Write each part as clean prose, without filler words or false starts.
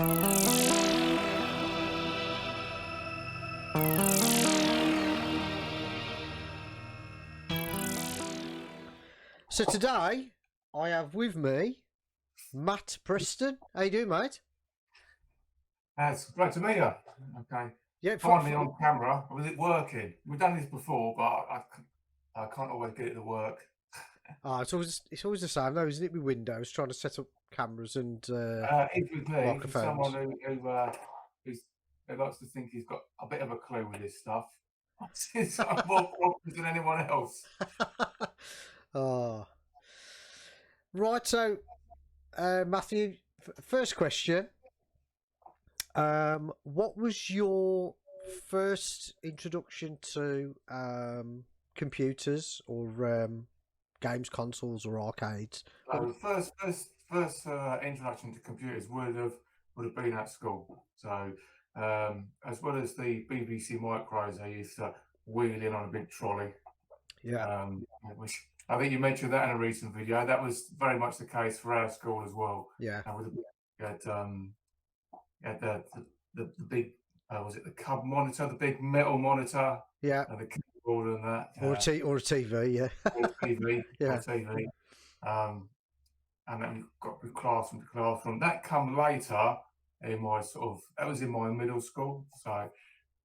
So today I have with me Matt Preston. How you doing, mate? It's great to meet you. Okay. Yeah, Finally on camera. Was it working? We've done this before, but I can't always get it to work. it's always the same though, isn't it? With Windows, trying to set up cameras and It's with me, for microphones. someone who likes to think he's got a bit of a clue with this stuff. It's more problems than anyone else. Oh, right. So, Matthew, first question. What was your first introduction to computers or games consoles or arcades? So first introduction to computers would have been at school. So as well as the BBC micros, I used to wheel in on a big trolley. Yeah, Which I think you mentioned that in a recent video. That was very much the case for our school as well. yeah, And with the big was it the cub monitor, the big metal monitor, yeah. and the keyboard and that, Or a TV, yeah. or TV, or Yeah. TV. Um, and then you've got the classroom to classroom. That come later in my that was in my middle school. So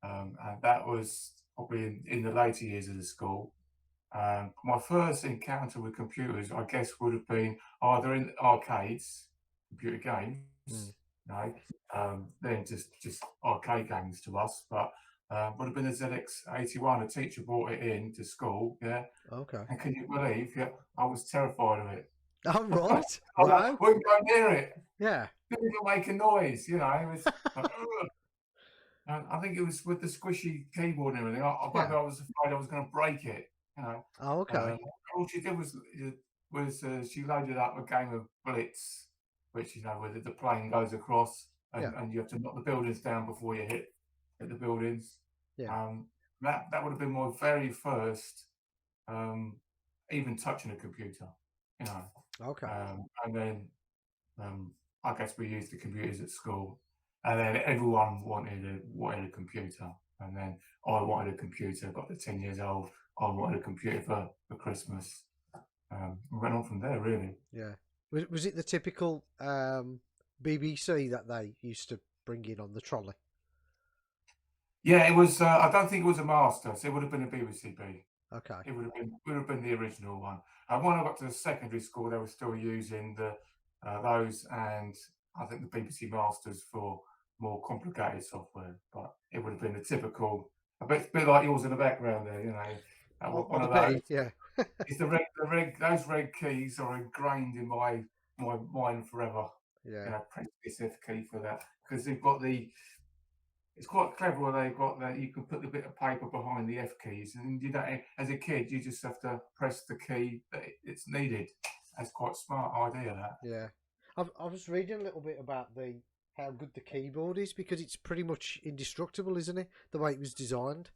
and that was probably in the later years of the school. My first encounter with computers, I guess, would have been either in arcades, computer games, Mm. you know, then just arcade games to us, but would have been the ZX81. A teacher brought it in to school, yeah, Okay. and can you believe, yeah, I was terrified of it. Oh, right. I Wow. wouldn't go near it. Yeah. Didn't even make a noise, you know. It was like, ugh. And I think it was with the squishy keyboard and everything. Yeah. Maybe I was afraid I was going to break it, you know. Oh, okay. All she did was she loaded up a game of Blitz, which where the plane goes across Yeah. and you have to knock the buildings down before you hit the buildings. Yeah. That would have been my very first even touching a computer, you know. Okay. And then I guess we used the computers at school, and then everyone wanted a computer, and then I wanted a computer. Got to 10 years old, I wanted a computer for Christmas. We went on from there, really. Yeah. Was it the typical BBC that they used to bring in on the trolley? Yeah, it was. I don't think it was a master, so it would have been a BBC. Okay. It would have been the original one. And when I got to secondary school, they were still using those, and I think the BBC Masters for more complicated software. But it would have been the typical, a bit like yours in the background there, you know. On One the of those. B, yeah. It's those red keys are ingrained in my mind forever. Yeah. You know, press this F key for that because they've got the. It's quite clever where they've got that you can put the bit of paper behind the F keys, and you don't. As a kid, you just have to press the key that it's needed. That's quite a smart idea. That. Yeah. I was reading a little bit about how good the keyboard is because it's pretty much indestructible, isn't it? The way it was designed.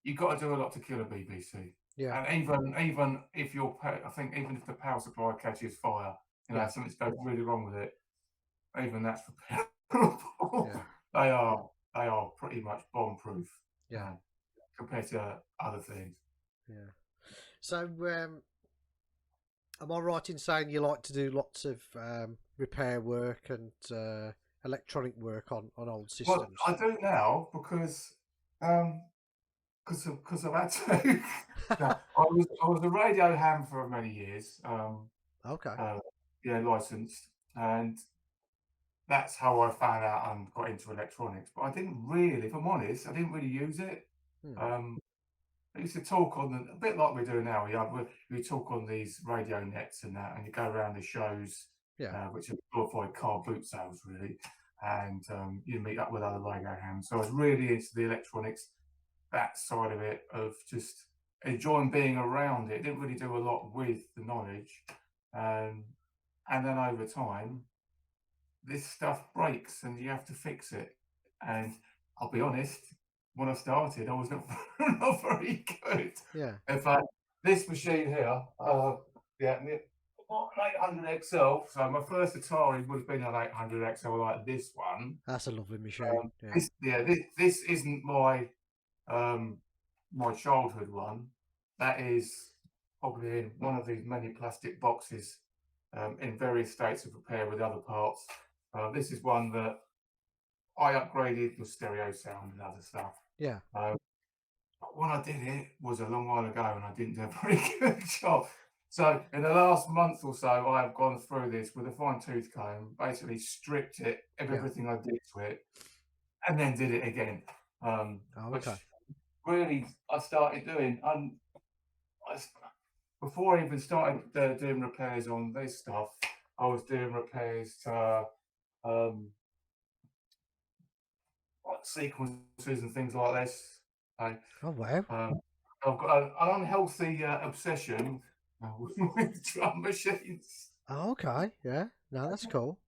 You got to do a lot to kill a BBC. Yeah. And even if I think even if the power supply catches fire, Yeah. something's goes really wrong with it. Even that's repairable. Yeah. They are pretty much bomb proof. Yeah. Compared to other things. Yeah. So, am I right in saying you like to do lots of repair work and electronic work on old systems? Well, I do now because I've had to. No, I was a radio ham for many years. Okay. Licensed, and that's how I found out and got into electronics. But I didn't really, if I'm honest, I didn't really use it. I used to talk a bit like we do now. We talk on these radio nets and that, and you go around the shows, Yeah. which are glorified car boot sales, really, and you meet up with other radio hams. So I was really into the electronics, that side of it, of just enjoying being around it. Didn't really do a lot with the knowledge, and then over time, this stuff breaks and you have to fix it. And I'll be honest, when I started, I was not not very good. Yeah. In fact, this machine here, Not an 800 XL. So my first Atari would have been an 800 XL like this one. That's a lovely machine. This isn't my my childhood one. That is probably in one of these many plastic boxes in various states of repair with other parts. This is one that I upgraded with stereo sound and other stuff. Yeah. When I did it was a long while ago and I didn't do a very good job. So in the last month or so, I have gone through this with a fine tooth comb, basically stripped it of everything I did to it, and then did it again. Which really I started doing. Before I even started doing repairs on this stuff, I was doing repairs to like sequences and things like this. Oh wow! I've got an unhealthy obsession with drum machines. Oh, okay, yeah, no, that's cool.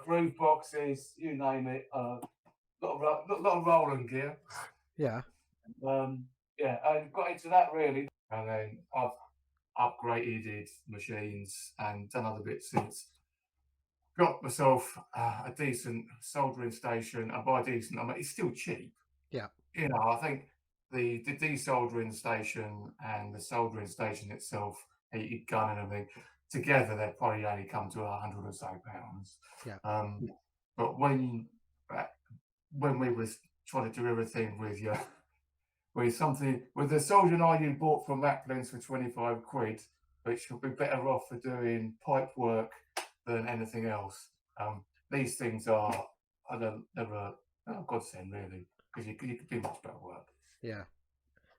Groove boxes, you name it. Lot of rolling gear. Yeah. Yeah, I got into that really, and then I've upgraded machines and done other bits since. Got myself a decent soldering station, and by decent, I mean it's still cheap. Yeah. You know, I think the desoldering station and the soldering station itself, heated gun and everything, together they probably only come to £100 or so. Yeah. But when we was trying to do everything with with the soldering iron you bought from Macklin's for 25 quid, which would be better off for doing pipe work than anything else. These things are they're a godsend really, because you could do much better work. Yeah,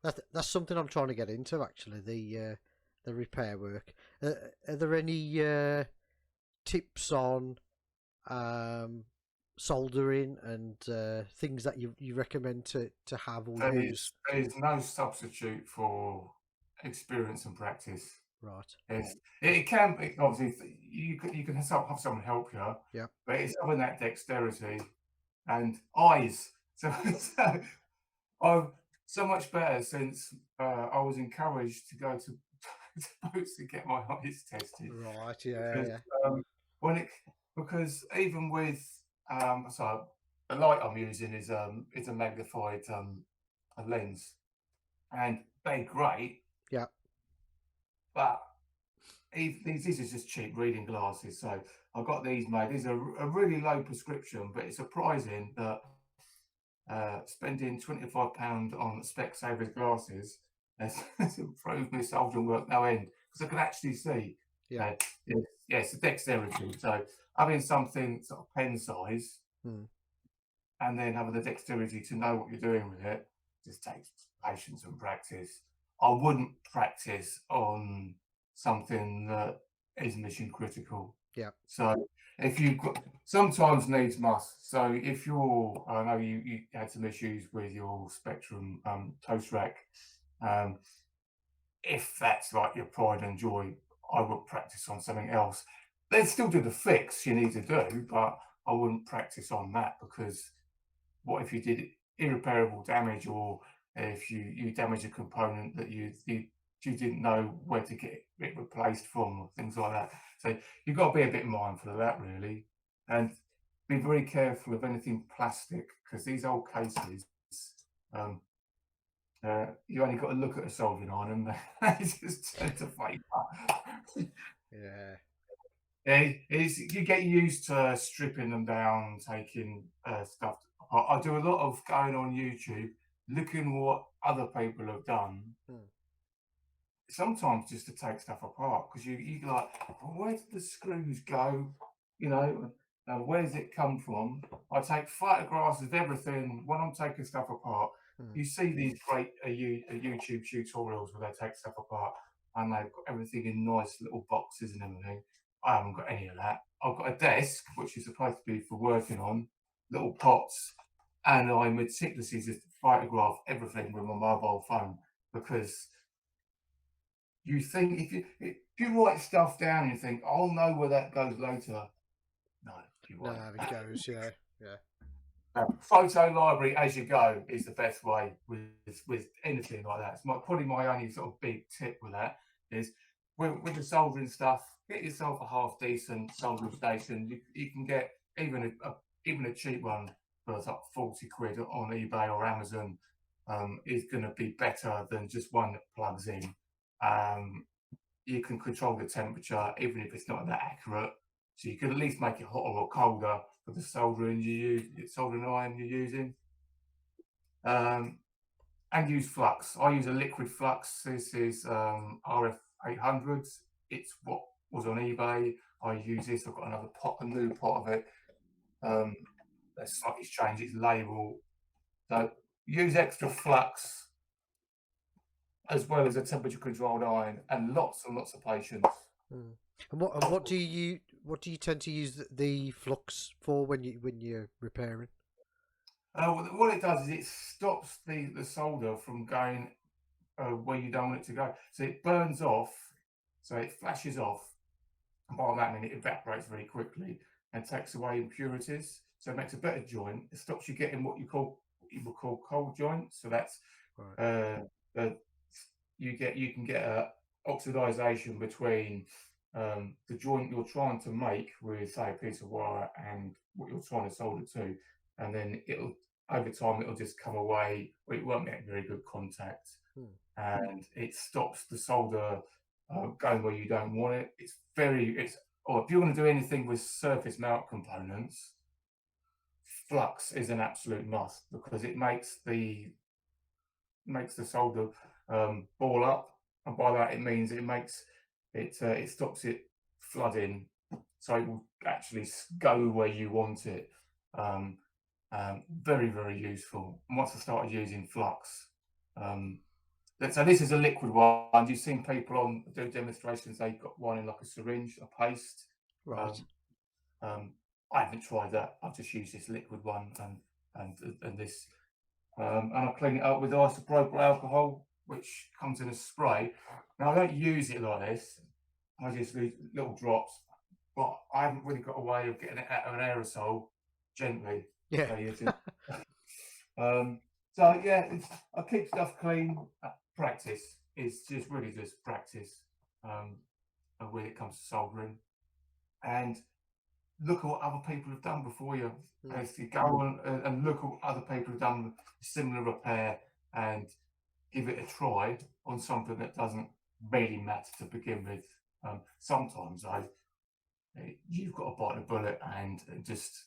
that's something I'm trying to get into actually. The repair work. Are there any tips on soldering and things that you recommend to have or use? There's no substitute for experience and practice. Right. It can be, obviously you can have someone help you. Yeah. But it's having that dexterity and eyes. So I'm so much better since I was encouraged to go to Boots to get my eyes tested. Right. Yeah. Because, because even with so the light I'm using is a magnified a lens, and they're great. Yeah. But these are just cheap reading glasses, so I got these made. These are a really low prescription, but it's surprising that spending £25 on Specsavers glasses has improved my soldering work no end, because I can actually see. Yeah. Yes, the dexterity. So having something sort of pen size, and then having the dexterity to know what you're doing with it, just takes patience and practice. I wouldn't practice on something that is mission critical. Yeah. So if you've got, sometimes needs must. So if you're, I know you had some issues with your Spectrum toast rack. If that's like your pride and joy, I would practice on something else. They'd still do the fix you need to do, but I wouldn't practice on that, because what if you did irreparable damage, or if you damage a component that you didn't know where to get it replaced from, or things like that. So you've got to be a bit mindful of that really, and be very careful of anything plastic, because these old cases, you only got to look at a soldering iron and they just turn to vapor. Yeah. You get used to stripping them down, taking stuff apart. I do a lot of going on YouTube, looking what other people have done. Sometimes just to take stuff apart, because you like, well, where did the screws go? You know, where does it come from? I take photographs of everything when I'm taking stuff apart. You see these great YouTube tutorials where they take stuff apart and they've got everything in nice little boxes and everything. I haven't got any of that. I've got a desk, which is supposed to be for working on, little pots, and I meticulously just photograph everything with my mobile phone, because you think if you write stuff down and you think, I'll know where that goes later. No, you won't. No, it goes, yeah. Photo library as you go is the best way with anything like that. It's probably my only sort of big tip with that is with the soldering stuff, get yourself a half decent soldering station. You can get even a cheap one for like 40 quid on eBay or Amazon. Is going to be better than just one that plugs in. You can control the temperature even if it's not that accurate, so you can at least make it hotter or colder for the soldering soldering iron you're using. And use flux. I use a liquid flux. This is RF 800s. It's what was on eBay. I use this. I've got another pot, a new pot of it. That's slightly changed its label. So use extra flux as well as a temperature controlled iron, and lots of patience. And what do you tend to use the flux for when you're repairing? What it does is it stops the solder from going where you don't want it to go. So it burns off, so it flashes off, and by that I mean it evaporates very quickly and takes away impurities. So it makes a better joint. It stops you getting what you would call cold joints. So that's right. You can get a oxidization between the joint you're trying to make with, say, a piece of wire and what you're trying to solder to, and then over time it'll just come away, or it won't make very good contact, and it stops the solder going where you don't want it. Or if you're going to do anything with surface mount components, flux is an absolute must, because it makes the solder ball up, and by that it means it stops it flooding, so it will actually go where you want it. Very, very useful. And once I started using flux, so this is a liquid one. You've seen people do demonstrations. They've got one in like a syringe, a paste. Right. I haven't tried that. I've just used this liquid one and this. And I clean it up with isopropyl alcohol, which comes in a spray. Now I don't use it like this. I just use little drops, but I haven't really got a way of getting it out of an aerosol gently. Yeah. So yeah, I keep stuff clean. Practice is just really just practice when it comes to soldering, and look at what other people have done before you. Go on and look at what other people have done similar repair, and give it a try on something that doesn't really matter to begin with. Sometimes you've got to bite the bullet and just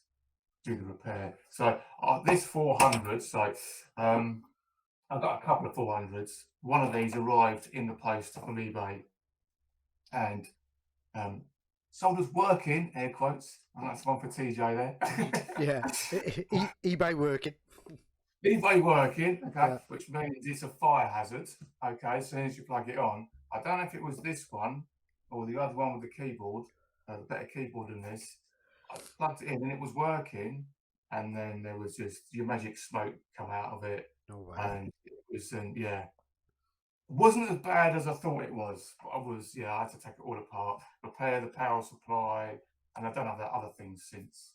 do the repair. So this 400, so I've got a couple of 400s. One of these arrived in the post on eBay, and solder's working, air quotes, and that's one for TJ there. Yeah, eBay working. eBay working, okay, yeah. Which means it's a fire hazard, okay, as soon as you plug it on. I don't know if it was this one or the other one with the keyboard, the better keyboard than this. I plugged it in and it was working, and then there was just your magic smoke come out of it. No way. And it was, yeah. It wasn't as bad as I thought it was, but I had to take it all apart, repair the power supply, and I've done other things since.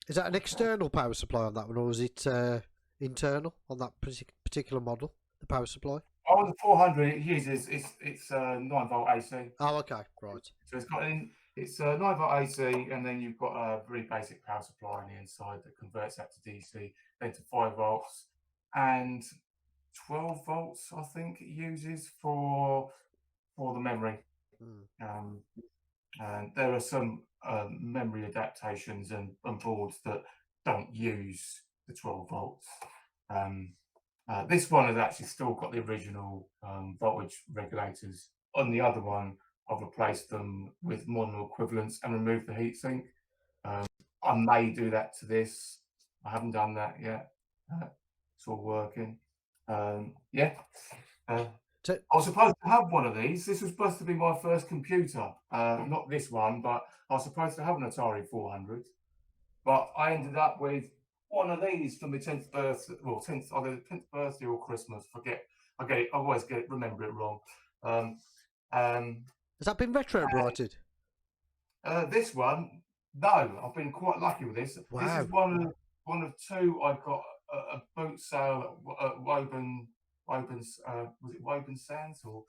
Is that an external power supply on that one, or is it internal on that particular model, the power supply? Oh, the 400 it uses, it's 9-volt AC. Oh, okay, right. So it's 9-volt AC, and then you've got a very basic power supply on the inside that converts that to DC, then to 5 volts, and 12 volts, I think it uses for the memory. And there are some memory adaptations and boards that don't use the 12 volts. This one has actually still got the original voltage regulators. On the other one, I've replaced them with modern equivalents and removed the heatsink. I may do that to this. I haven't done that yet. It's all working. Yeah. I was supposed to have one of these. This was supposed to be my first computer. Not this one, but I was supposed to have an Atari 400. But I ended up with one of these for my 10th birthday. Well, 10th birthday or Christmas. I always remember it wrong. Has that been retro-brighted? This one, no. I've been quite lucky with this. Wow. This is one of two I got a boot sale at Woburn. Was it Woburn Sands, or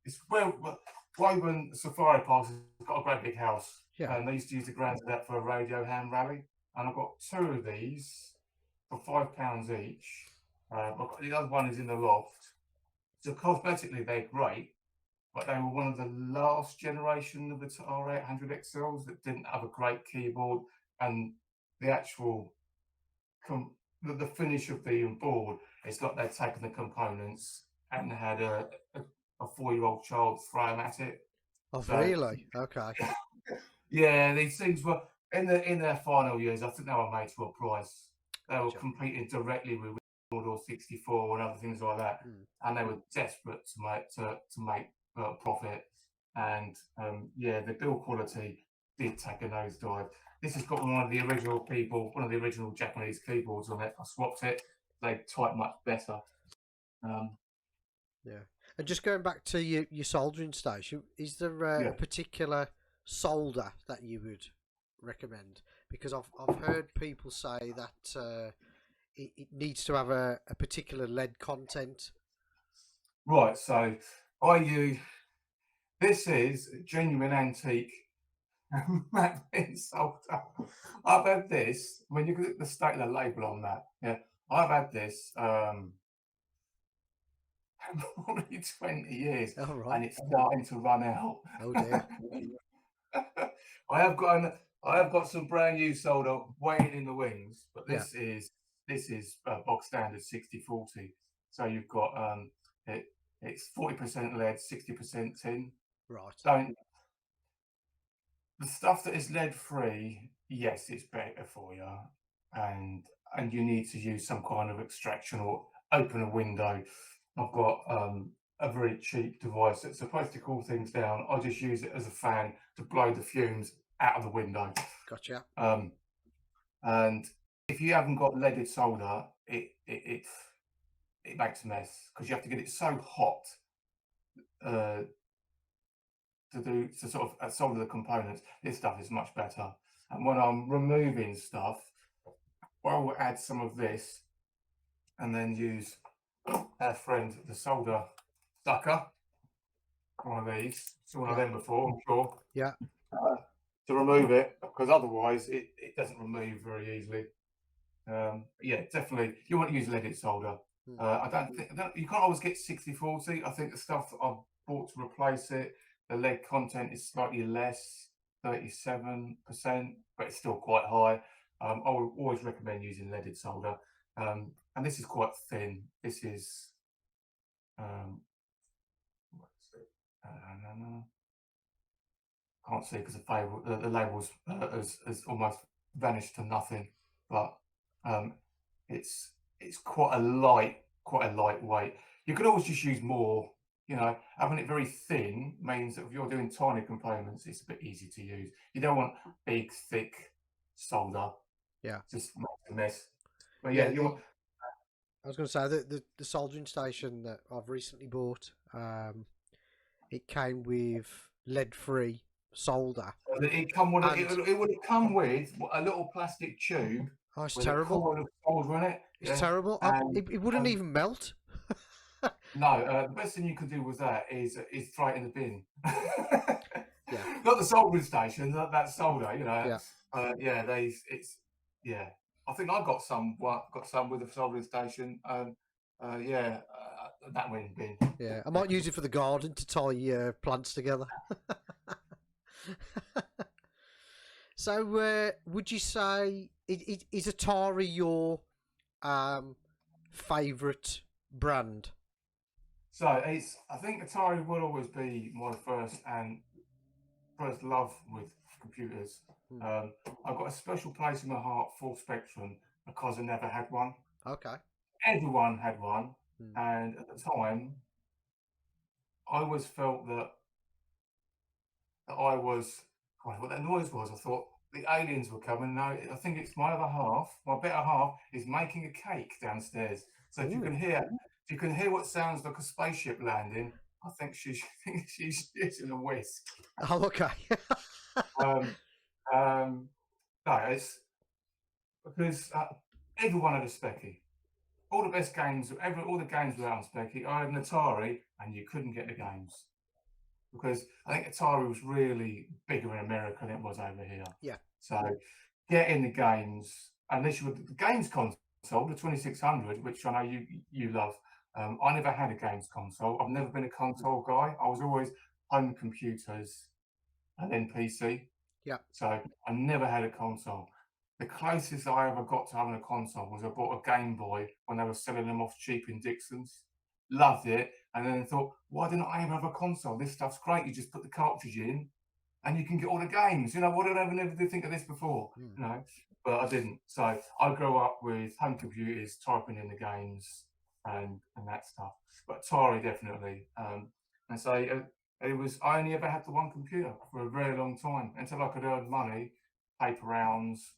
it's well, Woburn Safari Park has got a great big house, Yeah. and they used to use the grounds of that for a radio ham rally. And I've got 2 of these for £5 each. I've got, the other one is in the loft. So cosmetically, they're great, but they were one of the last generation of the Atari 800 XLs that didn't have a great keyboard, and the actual the finish of the board. It's like they'd taken the components and had a 4-year-old child throw them at it. Oh, So really? Okay. yeah, these things were in their final years. I think they were made to a price. They were Gotcha. competing directly with Commodore 64 and other things like that, and they were desperate to make profit. And yeah, the build quality did take a nosedive. This has got one of the original Japanese keyboards on it. I swapped it. They type much better. Yeah. And just going back to your soldering station, is there Yeah. a particular solder that you would recommend? Because I've heard people say that it needs to have a particular lead content. Right. So this is genuine antique magnet solder. I've had this. When you look at the state of the label on that, yeah, I've had this probably 20 years, Oh, right. and it's starting to run out. Oh, dear. I have got some brand new solder waiting in the wings, but this is bog standard 60-40. So you've got it's 40% lead, 60% tin. Right. The stuff that is lead free, yes, it's better for you, and you need to use some kind of extraction or open a window. I've got a very cheap device that's supposed to cool things down. I just use it as a fan to blow the fumes out of the window. Gotcha. And if you haven't got leaded solder, it makes a mess, because you have to get it so hot to sort of solder the components. This stuff is much better. And when I'm removing stuff, I will add some of this and then use our friend the solder sucker, one of these, saw one of them before, I'm sure. Yeah. To remove it, because otherwise it doesn't remove very easily. Yeah, definitely you want to use leaded solder. I don't think you can't always get 60-40. I think the stuff that I've bought to replace it, the lead content is slightly less, 37%, but it's still quite high. I would always recommend using leaded solder. And this is quite thin. This is can't see because the labels has almost vanished to nothing. But it's quite a lightweight. You could always just use more. You know, having it very thin means that if you're doing tiny components, it's a bit easy to use. You don't want big, thick solder. Yeah. Just makes a mess. But yeah, I was going to say that the soldering station that I've recently bought, it came with lead-free solder. It would come with a little plastic tube. Oh, it's with terrible. A coil of solder in it. It's terrible. It wouldn't even melt. No, the best thing you can do with that is throw it in the bin. Yeah. Not the soldering station, that solder, you know. Yeah. Yeah. I think I got some with the soldering station. That went in the bin. Yeah, I might use it for the garden to tie plants together. So, would you say is Atari your favourite brand? So I think Atari will always be my first love with computers. I've got a special place in my heart for Spectrum because I never had one. Okay. Everyone had one, and at the time, I always felt that I was. What that noise was, I thought the aliens were coming. No, I think it's my other half. My better half is making a cake downstairs. So if you can hear what sounds like a spaceship landing, I think she's using a whisk. Oh, okay. No, it's because everyone had a Specky. All the best games, all the games were out on Specky. I had an Atari, and you couldn't get the games. because I think Atari was really bigger in America than it was over here. Yeah. So getting the games, unless you were the games console, the 2600, which I know you love. I never had a games console. I've never been a console guy. I was always home computers and then PC. Yeah. So I never had a console. The closest I ever got to having a console was I bought a Game Boy when they were selling them off cheap in Dixon's. Loved it, and then thought, why didn't I ever have a console? This stuff's great. You just put the cartridge in, and you can get all the games. You know, what did I never did think of this before? You know, but I didn't. So I grew up with home computers, typing in the games and that stuff. But Atari definitely. And so it was. I only ever had the one computer for a very long time until I could earn money, paper rounds,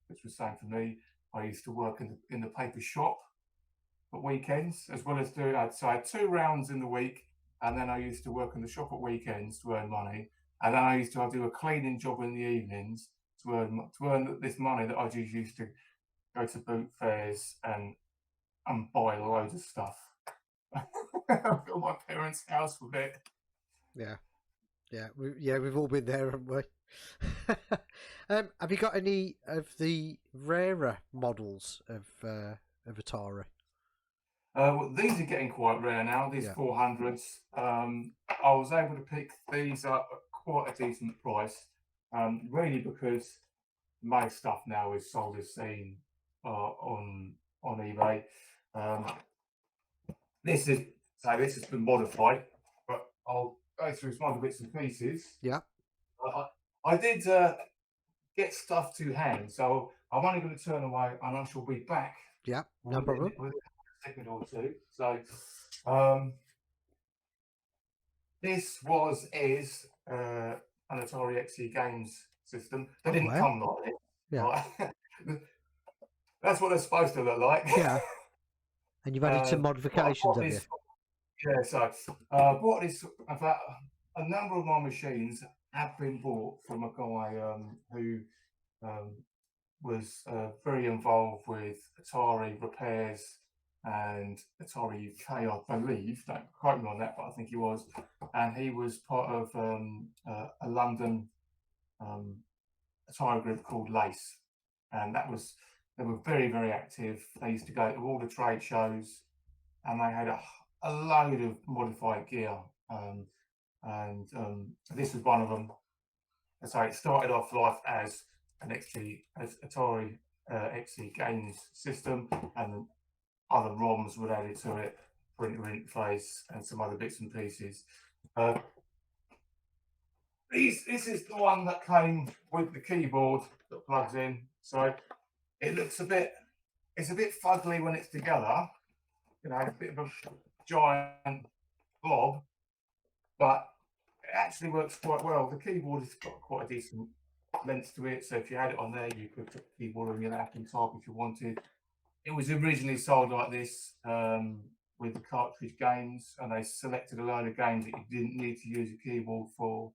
which was same for me. I used to work in the paper shop at weekends, as well as doing. So I had 2 rounds in the week, and then I used to work in the shop at weekends to earn money, and then I used to do a cleaning job in the evenings to earn this money that I just used to go to boot fairs and buy loads of stuff. I've got my parents' house with it. Yeah, we've all been there, haven't we? Have you got any of the rarer models of Atari? Well, these are getting quite rare now. These 400s. I was able to pick these up at quite a decent price, really because most stuff now is sold as seen on eBay. This has been modified, but I'll go through some other bits and pieces. Yeah. I did get stuff to hand, so I'm only going to turn away, and I shall be back. Yeah, no problem. With a second or two. So, this is an Atari XE games system. They didn't come like this. Yeah. Right? That's what they're supposed to look like. Yeah. And you've added some modifications, have you? Yeah, so I bought this. In fact, a number of my machines have been bought from a guy who was very involved with Atari repairs and Atari UK, I believe. Don't quote me on that, but I think he was. And he was part of a London Atari group called Lace, and they were very, very active. They used to go to all the trade shows, and they had a load of modified gear. And this was one of them. So it started off life as an Atari XE games system, and other ROMs were added to it, printer interface, and some other bits and pieces. This is the one that came with the keyboard that plugs in. So it looks it's a bit fugly when it's together, you know, a bit of a giant blob, but it actually works quite well. The keyboard has got quite a decent length to it, so if you had it on there, you could put the keyboard on your lap and type if you wanted. It was originally sold like this with the cartridge games, and they selected a load of games that you didn't need to use a keyboard for,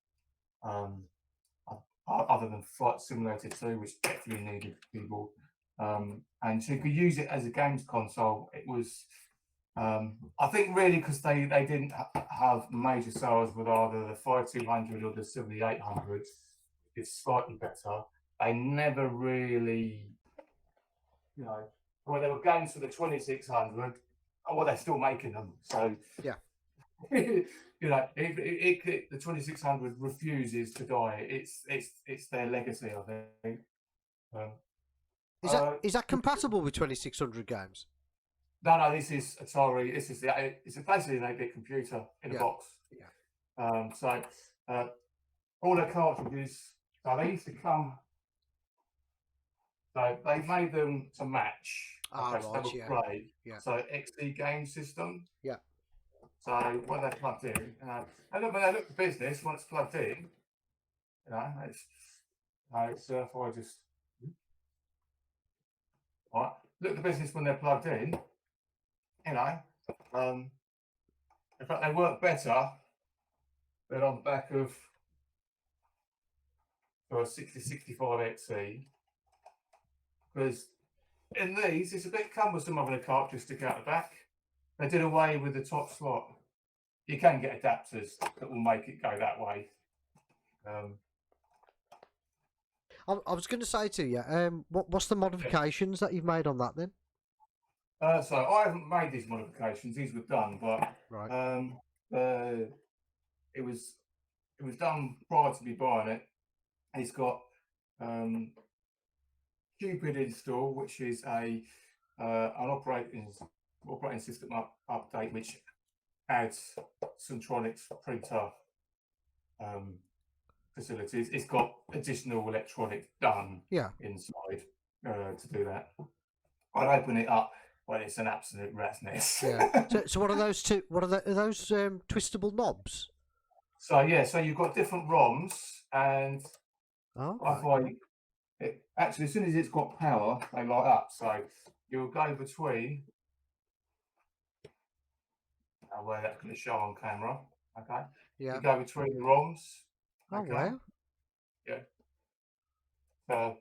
other than Flight Simulator 2, which definitely needed a keyboard. And so you could use it as a games console. It was, I think, really because they didn't have major sales with either the 5200 or the 7800. It's slightly better. They never really, you know, well, there were games for the 2600. Well, they're still making them. So yeah, you know, the 2600 refuses to die. It's their legacy, I think. Is that compatible with 2600 games? No, this is Atari. It's basically an 8-bit computer in a box. Yeah. So all the cartridges. So they used to come. So they made them to match. Right, so they were grey. Yeah. So XE game system. Yeah. So when they're plugged in, and when they look at business, when it's plugged in, you know, it's if I just right, look at the business when they're plugged in, you know, in fact they work better than on the back of a 6065 XE, because in these it's a bit cumbersome having a cartridge stick out the back. They did away with the top slot. you can get adapters that will make it go that way. I was going to say to you, what's the modifications that you've made on that then? So I haven't made these modifications; these were done, but Right. it was done prior to me buying it. It's got Cupid install, which is an operating system update, which adds Centronics printer facilities. It's got additional electronics done inside to do that. I'd open it up when it's an absolute rat's nest. Yeah. So what are those two? What are those twistable knobs? So yeah, so you've got different ROMs, and actually, as soon as it's got power, they light up. So you'll go between where that's going to show on camera. Okay. Yeah. You go between the ROMs. Okay. Oh wow. Yeah.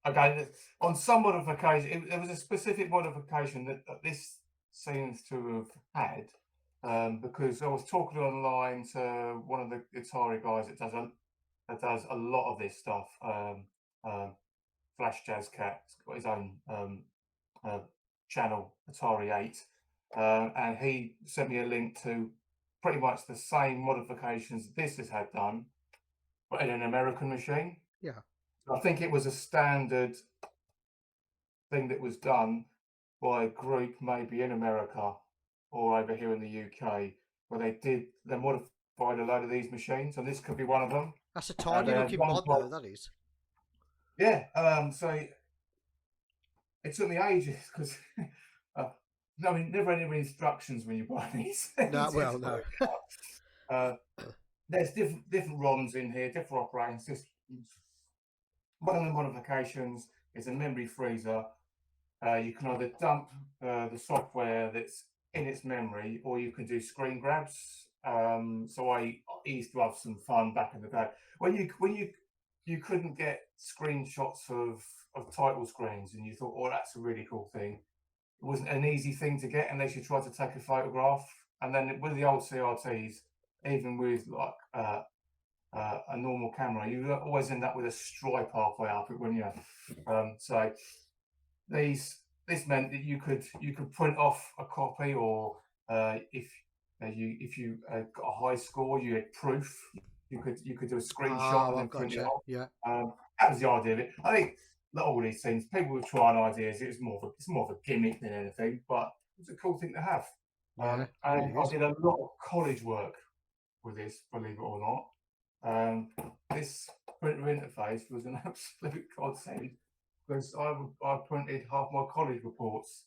Okay. On some modification, there was a specific modification that this seems to have had, because I was talking online to one of the Atari guys that does a lot of this stuff. Flash Jazz Cat's got his own channel, Atari 8, and he sent me a link to pretty much the same modifications this has had done, but in an American machine. Yeah. I think it was a standard thing that was done by a group maybe in America or over here in the UK, where they modified a load of these machines, and this could be one of them. That's a tiny looking mod though, that is. Yeah, so it took me ages because I mean, never any instructions when you buy these things. No, well, no. There's different ROMs in here, different operating systems. One of the modifications is a memory freezer. You can either dump the software that's in its memory, or you can do screen grabs. So I used to have some fun back in the day when you couldn't get screenshots of title screens, and you thought, oh, that's a really cool thing. It wasn't an easy thing to get unless you tried to take a photograph. And then with the old CRTs, even with like a normal camera, you always end up with a stripe halfway up it, wouldn't you? So this meant that you could print off a copy, or if you got a high score, you had proof. You could do a screenshot and then print it off. Yeah. That was the idea of it. I think that all these things, people were trying ideas. It's more of a gimmick than anything, but it was a cool thing to have. And I did a lot of college work with this, believe it or not. This printer interface was an absolute godsend, because I printed half my college reports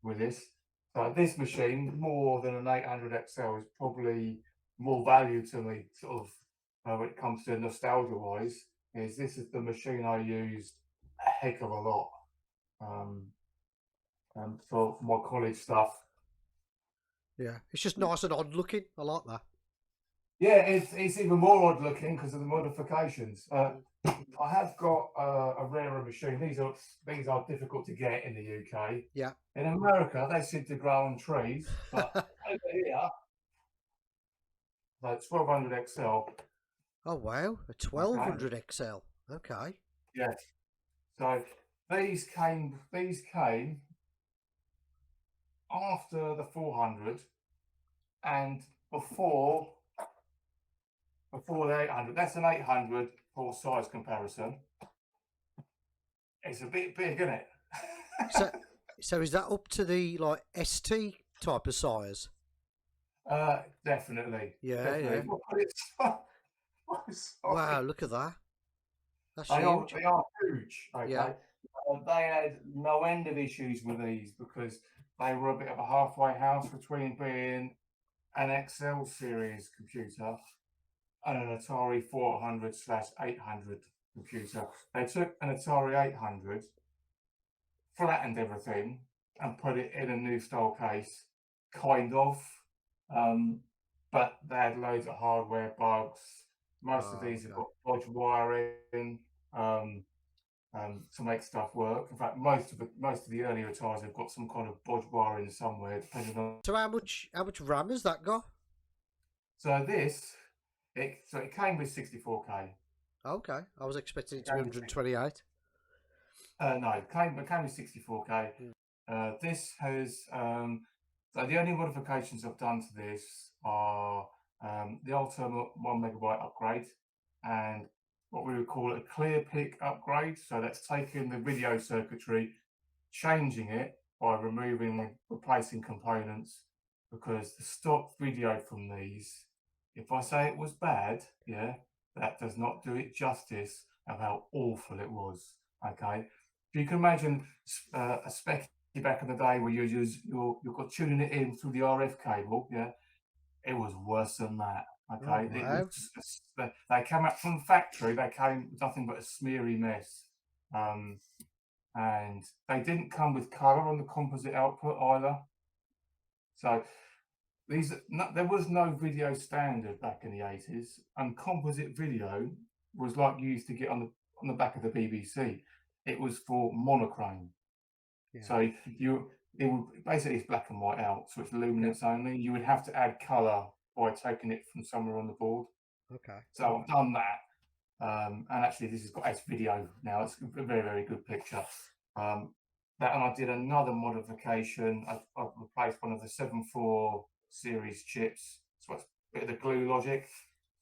with this. So this machine, more than an 800 XL, is probably more value to me, sort of, when it comes to nostalgia wise. This is the machine I used a heck of a lot for my college stuff. Yeah, it's just nice and odd looking. I like that. Yeah, it's even more odd looking because of the modifications. I have got a rarer machine. These are difficult to get in the UK. Yeah. In America, they seem to grow on trees, but over here, like 1200 XL. Oh wow, a 1200 XL. Okay. Yeah. So these came after the 400 and before the 800. That's an 800 for size comparison. It's a bit big, isn't it? So is that up to the like ST type of size? Definitely. Yeah, definitely. Yeah. Wow, look at that. That's huge. They are huge. Okay. Yeah. They had no end of issues with these because they were a bit of a halfway house between being an XL series computer and an Atari 400/800 computer. They took an Atari 800, flattened everything, and put it in a new style case, kind of. But they had loads of hardware bugs. Most of these have got bodge wiring to make stuff work. In fact, most of the earlier Ataris have got some kind of bodge wiring somewhere, depending on. So how much RAM has that got? So it came with 64K. Okay, I was expecting It it to be came with 128. no, it came with 64K. Mm. This has so the only modifications I've done to this are the ultimate 1 megabyte upgrade and what we would call a clear pick upgrade. So that's taking the video circuitry, changing it by replacing components, because the stock video from these, if I say it was bad, yeah, that does not do it justice of how awful it was. Okay, if you can imagine a spec back in the day where you've got tuning it in through the RF cable, yeah, it was worse than that. Oh Okay, it was wow! just they came out from the factory. They came with nothing but a smeary mess, and they didn't come with color on the composite output either. So there was no video standard back in the 80s, and composite video was like you used to get on the back of the BBC. It was for monochrome. Yeah, So it would basically it's black and white out, so it's yeah. luminance only. You would have to add color by taking it from somewhere on the board. Okay. So I've done that, and actually this has got S video now. It's a very very good picture. That and I did another modification. I've replaced one of the 7.4 series chips, so it's a bit of the glue logic,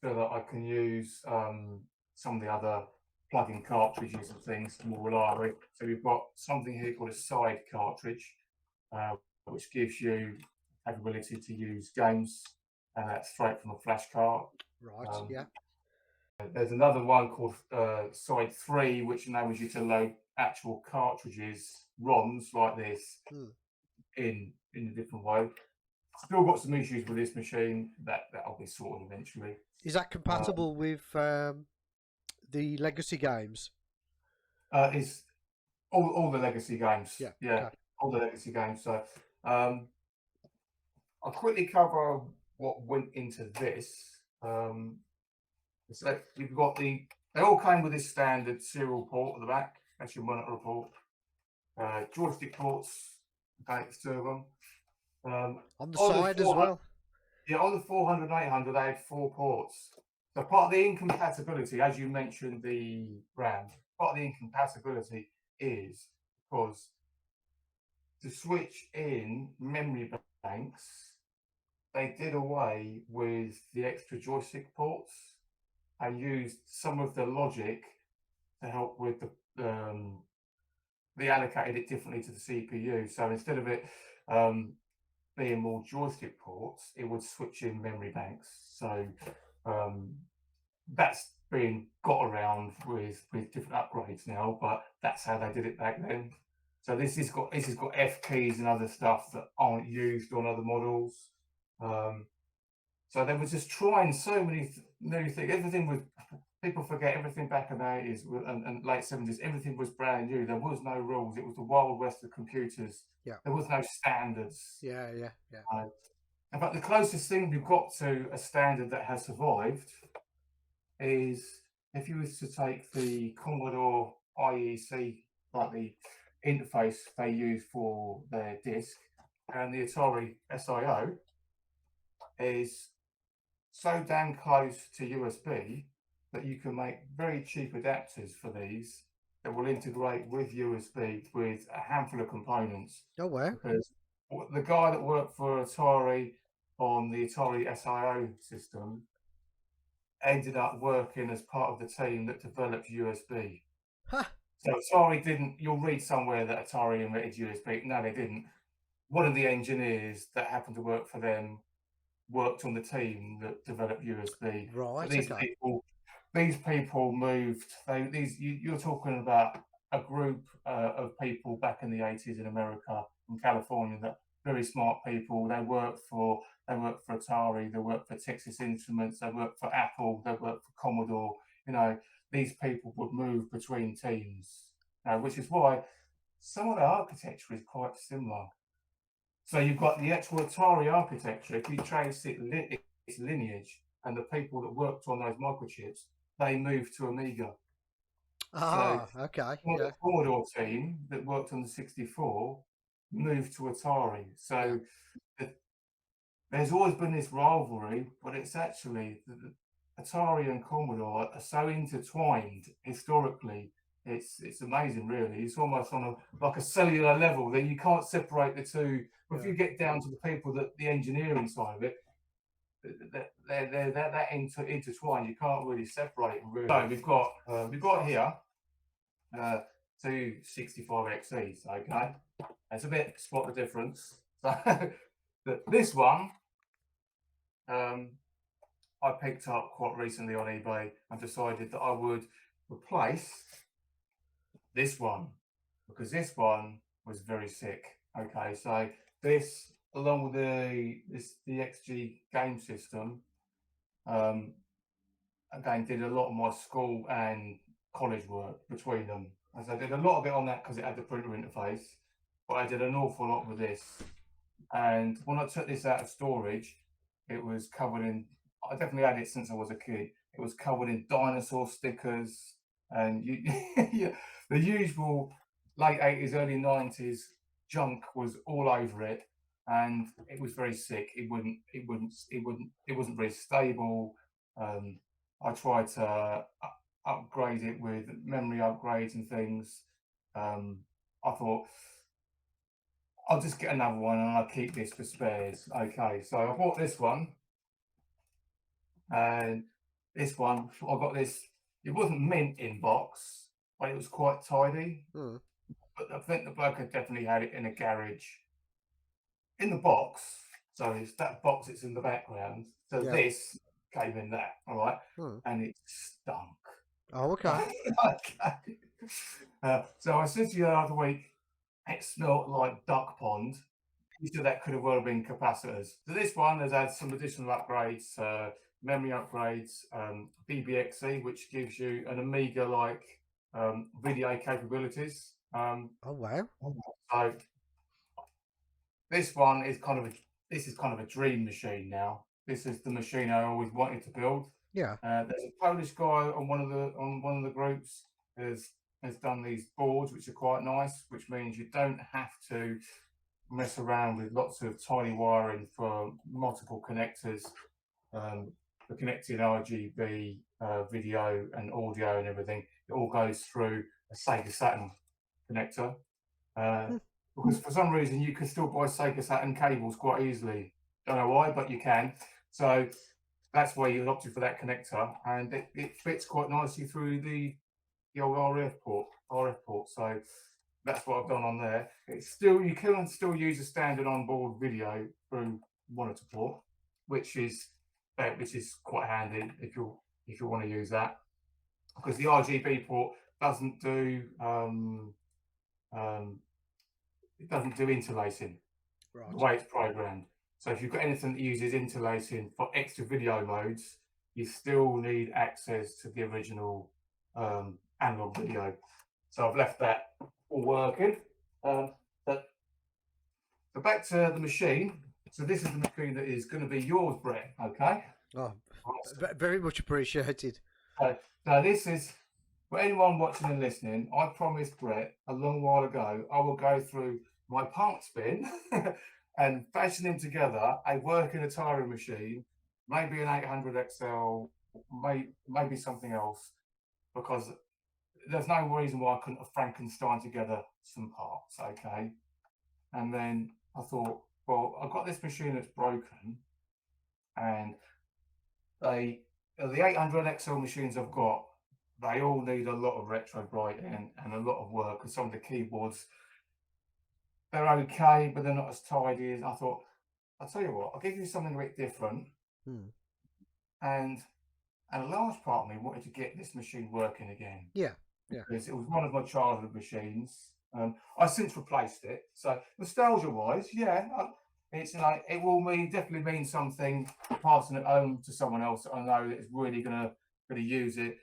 so that I can use some of the other plug-in cartridges and things more reliably. So we've got something here called a side cartridge, which gives you capability to use games, and that's straight from a flash card. Right. Um, Yeah. there's another one called Side 3, which enables you to load actual cartridges, ROMs like this, Hmm. in a different way. Still got some issues with this machine that'll be sorted eventually. Is that compatible with the legacy games? It's all the legacy games, Yeah. yeah, Okay. all the legacy games. So I'll quickly cover what went into this. So you've got they all came with this standard serial port at the back. That's your monitor port. Joystick ports, okay, two of them. On the On the side as 400, well. yeah, on the 400 and 800, they had 4 ports. So part of the incompatibility, as you mentioned, the RAM, part of the incompatibility is because to switch in memory banks, they did away with the extra joystick ports and used some of the logic to help with they allocated it differently to the CPU. So instead of it being more joystick ports, it would switch in memory banks. So that's been got around with different upgrades now, but that's how they did it back then. So this has got F keys and other stuff that aren't used on other models. So they were just trying so many new things. Everything was, people forget everything back in the 80s and late 70s, everything was brand new. There was no rules. It was the wild west of computers. Yeah. There was no standards. Yeah. Yeah. Yeah. In fact, the closest thing we've got to a standard that has survived is if you was to take the Commodore IEC, like the interface they use for their disk, and the Atari SIO is so damn close to USB that you can make very cheap adapters for these that will integrate with USB with a handful of components. Oh wow. Because the guy that worked for Atari on the Atari SIO system ended up working as part of the team that developed USB. Huh. So Atari didn't, you'll read somewhere that Atari invented USB. No, they didn't. One of the engineers that happened to work for them worked on the team that developed USB. But Right. these Okay. people moved. You're talking about a group of people back in the 80s in America, in California, that very smart people. They worked for Atari, they worked for Texas Instruments, they worked for Apple, they worked for Commodore. You know, these people would move between teams, which is why some of the architecture is quite similar. So you've got the actual Atari architecture. If you trace its lineage, and the people that worked on those microchips, they moved to Amiga. So Ah. Okay. the Yeah. Commodore team that worked on the 64 moved to Atari. Yeah. So there's always been this rivalry, but it's actually the Atari and Commodore are so intertwined historically. It's amazing, really. It's almost on a like a cellular level that you can't separate the two. But if Yeah. you get down to the people that the engineering side of it, they're that intertwined. You can't really separate them. Really. So we've got here two 65 XEs. Okay, it's a bit spot the difference. So this one. I picked up quite recently on eBay and decided that I would replace this one because this one was very sick. Okay, so this, along with the XG game system, again did a lot of my school and college work between them. As I did a lot of it on that because it had the printer interface, but I did an awful lot with this. And when I took this out of storage, it was covered in. I definitely had it since I was a kid. It was covered in dinosaur stickers and yeah, the usual late 80s, early 90s junk was all over it, and it was very sick. It wasn't very stable. I tried to upgrade it with memory upgrades and things. I thought I'll just get another one and I'll keep this for spares. Okay, so I bought this one, and this one I got this. It wasn't mint in box, but it was quite tidy. Mm. But I think the bloke had definitely had it in a garage in the box. So it's that box that's in the background. So Yeah. this came in that, all right, Mm. and it stunk. Oh, okay. Okay. So I said to you the other week, it smelled like duck pond. You said that could have well been capacitors. So this one has had some additional upgrades, memory upgrades, BBXE, which gives you an Amiga-like video capabilities. Oh, wow. So this one is kind of a dream machine now. This is the machine I always wanted to build. Yeah. There's a Polish guy on one of the groups has done these boards, which are quite nice, which means you don't have to mess around with lots of tiny wiring for multiple connectors, for connecting RGB, video and audio and everything. It all goes through a Sega Saturn connector. Because for some reason you can still buy Sega Saturn cables quite easily. Don't know why, but you can. So that's why you opted for that connector, and it fits quite nicely through the old RF port. So that's what I've done on there. It's still, you can still use a standard onboard video through monitor port, which is quite handy if you want to use that, because the RGB port doesn't do interlacing, Right. the way it's programmed. So if you've got anything that uses interlacing for extra video modes, you still need access to the original analog video. So I've left that all working. But back to the machine. So this is the machine that is going to be yours, Brett. Okay. Oh, very much appreciated. So this is for anyone watching and listening. I promised Brett a long while ago I will go through my parts bin and fashion him together a working Atari machine, maybe an 800 XL, maybe something else, because there's no reason why I couldn't have Frankenstein together some parts, okay? And then I thought, well, I've got this machine that's broken, and the 800 XL machines I've got, they all need a lot of retro brighting and a lot of work, and some of the keyboards, they're okay, but they're not as tidy as I thought. I'll tell you what, I'll give you something a bit different. And a large part of me wanted to get this machine working again. Yeah. Because it was one of my childhood machines. I since replaced it. So nostalgia-wise, yeah, it's like it will definitely mean something passing it home to someone else that I know that is really gonna use it,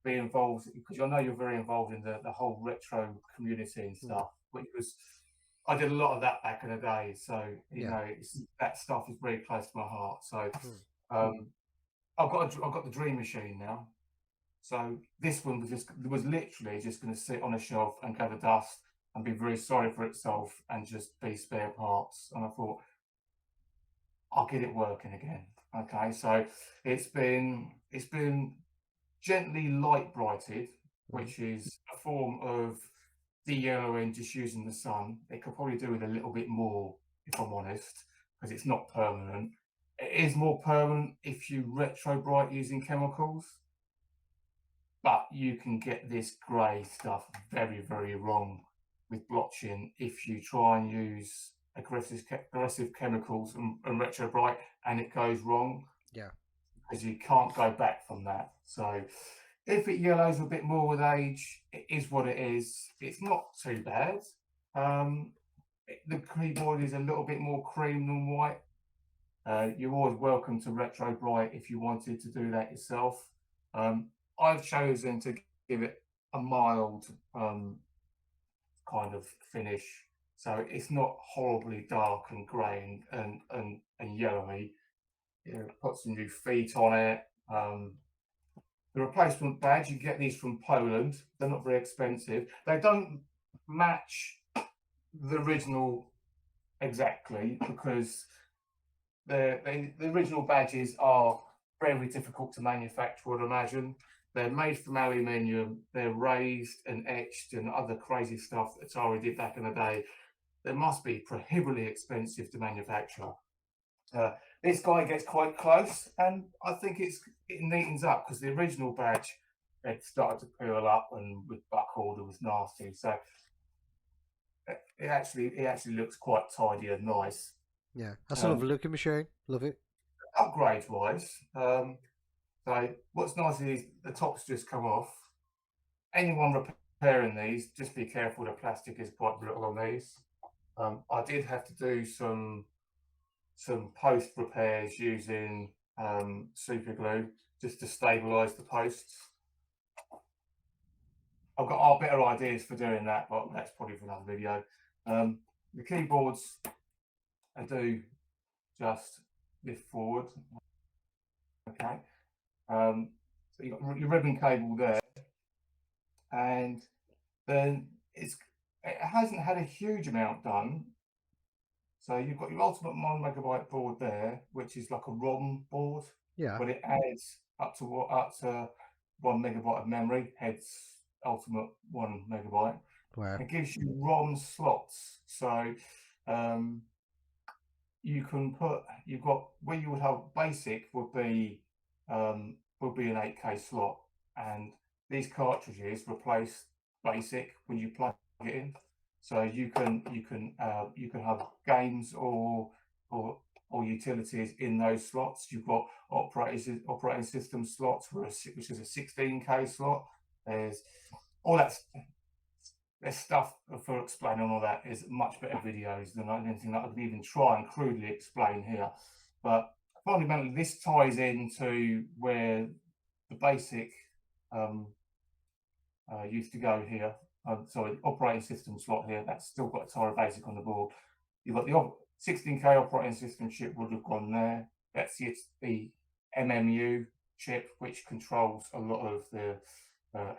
be involved, because I know you're very involved in the whole retro community and stuff. Which I did a lot of that back in the day, so you know that stuff is very close to my heart. So I've got the dream machine now. So this one was literally just going to sit on a shelf and gather dust and be very sorry for itself and just be spare parts. And I thought, I'll get it working again. Okay, so it's been gently light brighted, which is a form of de-yellowing just using the sun. It could probably do with a little bit more, if I'm honest, because it's not permanent. It is more permanent if you retro bright using chemicals, but you can get this grey stuff very, very wrong with blotching if you try and use aggressive chemicals and retro bright and it goes wrong. Yeah. Because you can't go back from that. So if it yellows a bit more with age, it is what it is. It's not too bad. The keyboard is a little bit more cream than white. You're always welcome to retro bright if you wanted to do that yourself. I've chosen to give it a mild kind of finish, so it's not horribly dark and grey and yellowy. Put some new feet on it. The replacement badge, you get these from Poland. They're not very expensive. They don't match the original exactly because the original badges are very difficult to manufacture, I'd imagine. They're made from aluminium, they're raised and etched and other crazy stuff that Atari did back in the day. They must be prohibitively expensive to manufacture. This guy gets quite close, and I think it neatens up because the original badge had started to peel up and with buckled, it was nasty. So it actually looks quite tidy and nice. Yeah, that's a lovely looking machine. Love it. Upgrade wise, so what's nice is the top's just come off. Anyone repairing these, just be careful. The plastic is quite brittle on these. I did have to do some post repairs using super glue just to stabilize the posts. I've got better ideas for doing that, but that's probably for another video. The keyboards, I do just lift forward. Okay. So you've got your ribbon cable there, and then it hasn't had a huge amount done. So you've got your ultimate 1 megabyte board there, which is like a ROM board. Yeah. But it adds up to 1 megabyte of memory, hence ultimate 1 megabyte. Wow. It gives you ROM slots. So you can you've got where you would have basic would be an 8K slot, and these cartridges replace basic when you plug it in. So you can have games or utilities in those slots. You've got operating system slots, which is a 16K slot. There's all that. There's stuff for explaining all that is much better videos than anything that I can even try and crudely explain here. But fundamentally, this ties into where the basic used to go here. Sorry, operating system slot here. That's still got Atari Basic on the board. You've got the 16K operating system chip would have gone there. That's the MMU chip, which controls a lot of the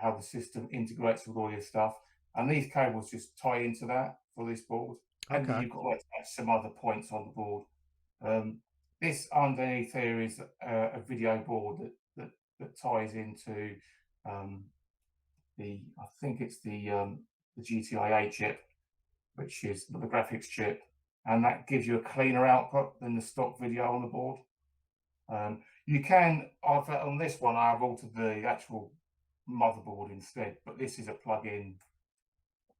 how the system integrates with all your stuff. And these cables just tie into that for this board. And then you've got to attach some other points on the board. This underneath here is a video board that ties into I think it's the GTIA chip, which is the graphics chip, and that gives you a cleaner output than the stock video on the board. You can, on this one, I've altered the actual motherboard instead, but this is a plug-in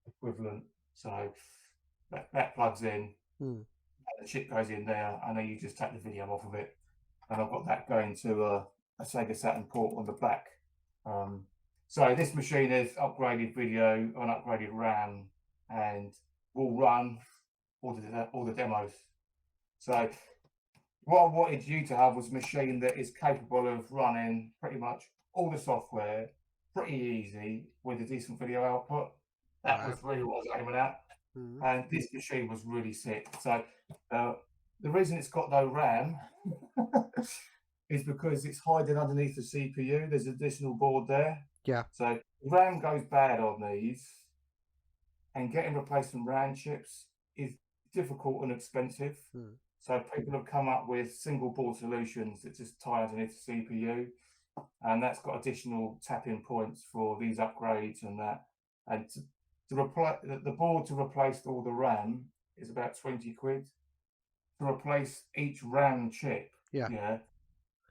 equivalent, so that plugs in, the chip goes in there, and then you just take the video off of it, and I've got that going to a Sega Saturn port on the back. So this machine has upgraded video and upgraded RAM, and will run all the demos. So what I wanted you to have was a machine that is capable of running pretty much all the software pretty easy with a decent video output. That was really what I was aiming at. And this machine was really sick. So the reason it's got no RAM is because it's hiding underneath the CPU. There's an additional board there. Yeah. So RAM goes bad on these, and getting replacement RAM chips is difficult and expensive. So people have come up with single board solutions that just tie underneath the CPU, and that's got additional tap-in points for these upgrades and that. And to replace the board to replace all the RAM is about 20 quid. To replace each RAM chip, Yeah.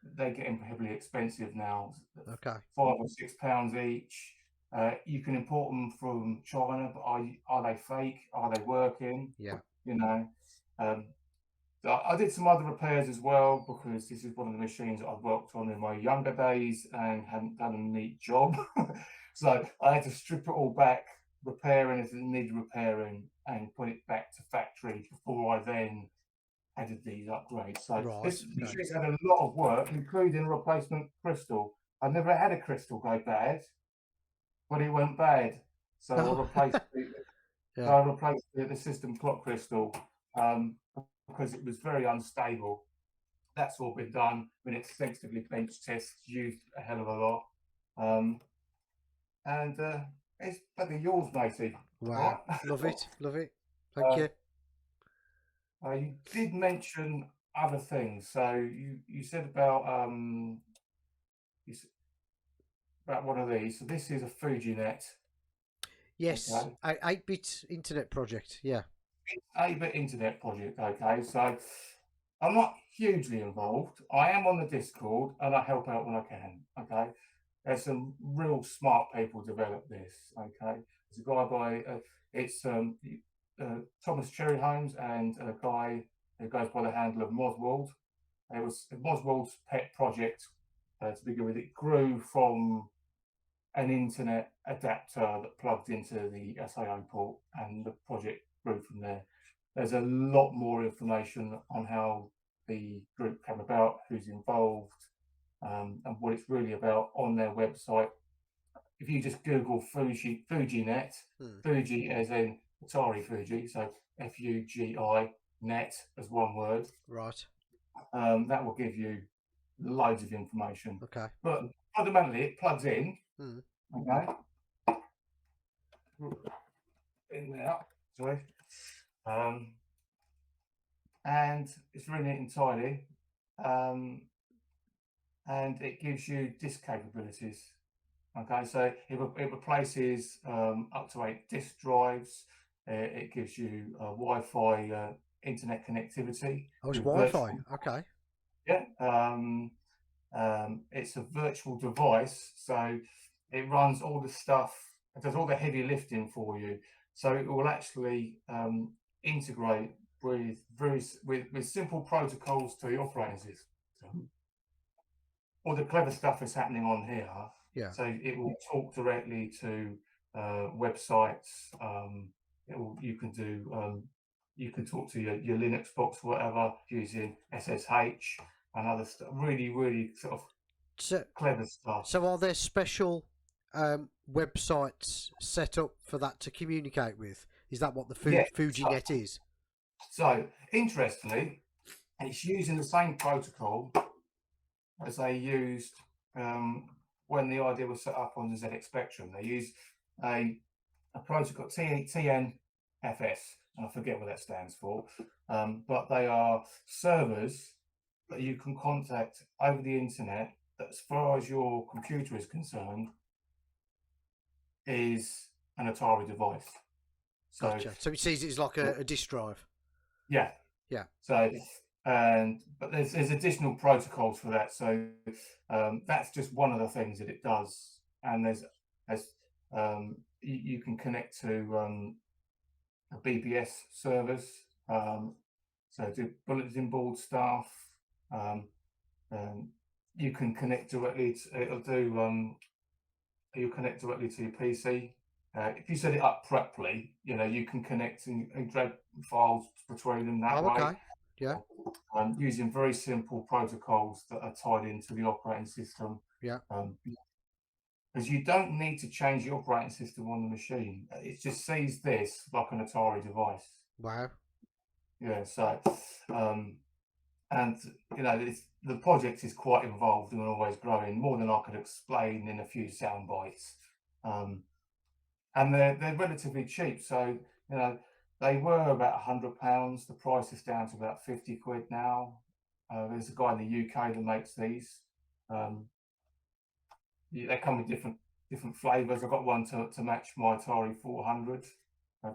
they're getting heavily expensive now. Okay. £5 or £6 each. You can import them from China, but are they fake? Are they working? Yeah. You know, I did some other repairs as well, because this is one of the machines that I've worked on in my younger days and hadn't done a neat job. So I had to strip it all back, repair anything that needed repairing, and put it back to factory before I then added these upgrades. So Right. this Okay. machine's had a lot of work, including a replacement crystal. I've never had a crystal go bad, but it went bad. So I replaced Yeah. so I replaced the system clock crystal, because it was very unstable. That's all been done. Been extensively bench tests, used a hell of a lot. And it's bloody yours, matey. Wow. Right? Love it. Love it. Thank you. You did mention other things. So you said about about one of these. So this is a Fujinet. Yes. Okay. 8-bit internet project. Yeah. 8-bit internet project. Okay. So I'm not hugely involved. I am on the Discord and I help out when I can. Okay. There's some real smart people develop this. Okay. There's a guy by it's Thomas Cherry Holmes and a guy who goes by the handle of Moswald. It was Moswald's pet project to begin with. It grew from an internet adapter that plugged into the SIO port, and the project grew from there. There's a lot more information on how the group came about, who's involved, and what it's really about on their website. If you just Google Fujinet, Fuji as in Atari Fuji, so Fugi net as one word. Right. That will give you loads of information. Okay. But fundamentally, it plugs in. Okay. In there, sorry. And it's really neat and tidy. And it gives you disk capabilities. Okay, so it replaces up to 8 disk drives. It gives you Wi-Fi internet connectivity. Oh, it's Wi-Fi. Okay. Yeah. It's a virtual device, so it runs all the stuff. It does all the heavy lifting for you. So it will actually integrate with simple protocols to the operating system. All the clever stuff is happening on here. Yeah. So it will talk directly to websites. You can talk to your Linux box, whatever, using SSH and other stuff. Really, really sort of clever stuff. So are there special websites set up for that to communicate with? Is that what the Fujinet is? So interestingly, it's using the same protocol as they used when the idea was set up on the ZX Spectrum. They use a protocol TNFS, and I forget what that stands for, but they are servers that you can contact over the internet that, as far as your computer is concerned, is an Atari device. So, gotcha. So it sees it's like a disk drive. Yeah. Yeah. So but there's additional protocols for that. So that's just one of the things that it does. And there's you can connect to BBS servers. So do bulletin board stuff. You can connect directly to you connect directly to your PC. If you set it up properly, you can connect and drag files between them that way. Okay. Yeah. Using very simple protocols that are tied into the operating system. Yeah. Because you don't need to change the operating system on the machine. It just sees this like an Atari device. Wow. Yeah. So, and the project is quite involved and always growing, more than I could explain in a few sound bites. And they're relatively cheap. So They were about £100. The price is down to about 50 quid now. There's a guy in the UK that makes these. Um, they come with different flavors. I got one to match my Atari 400.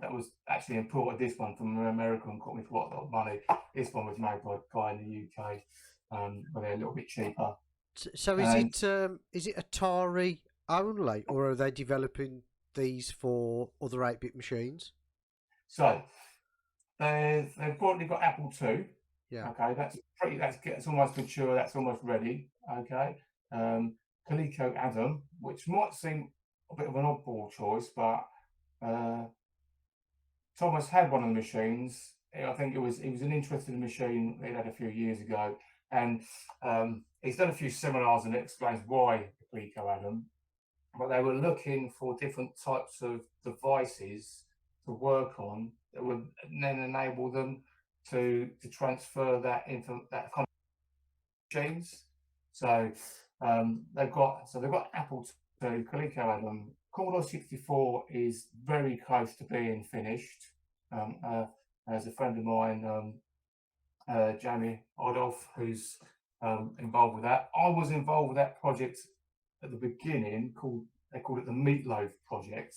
That was actually imported. This one from America and cost me quite a lot of money. This one was made by a guy in the UK, but they're a little bit cheaper. So And is it Atari only, or are they developing these for other 8-bit machines? so they've currently got Apple II. Yeah. Okay, that's almost mature. That's almost ready. Okay, Coleco Adam, which might seem a bit of an oddball choice, but uh, Thomas had one of the machines. I think it was an interesting machine he had a few years ago, and he's done a few seminars and it explains why the Coleco Adam. But they were looking for different types of devices to work on that would then enable them to transfer that into that kind of machines. So they've got Apple II, Coleco Adam. Commodore 64 is very close to being finished. There's a friend of mine, Jamie Odolph, who's involved with that. I was involved with that project at the beginning. They called it the Meatloaf Project,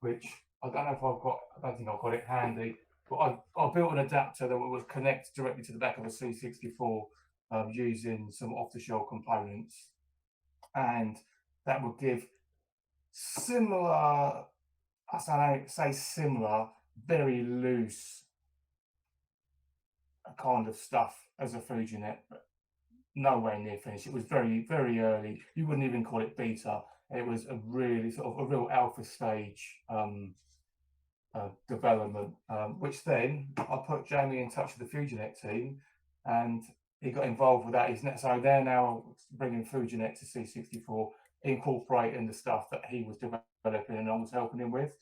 which I don't know if I don't think I've got it handy, but I built an adapter that would connect directly to the back of a C64 using some off-the-shelf components, and that would give similar, say similar, very loose kind of stuff as a Fujinet, but nowhere near finished. It was very, very early. You wouldn't even call it beta. It was a really sort of a real alpha stage development, which then I put Jamie in touch with the Fujinet team, and he got involved with that. So they're now bringing Fujinet to C64, incorporating the stuff that he was developing and I was helping him with.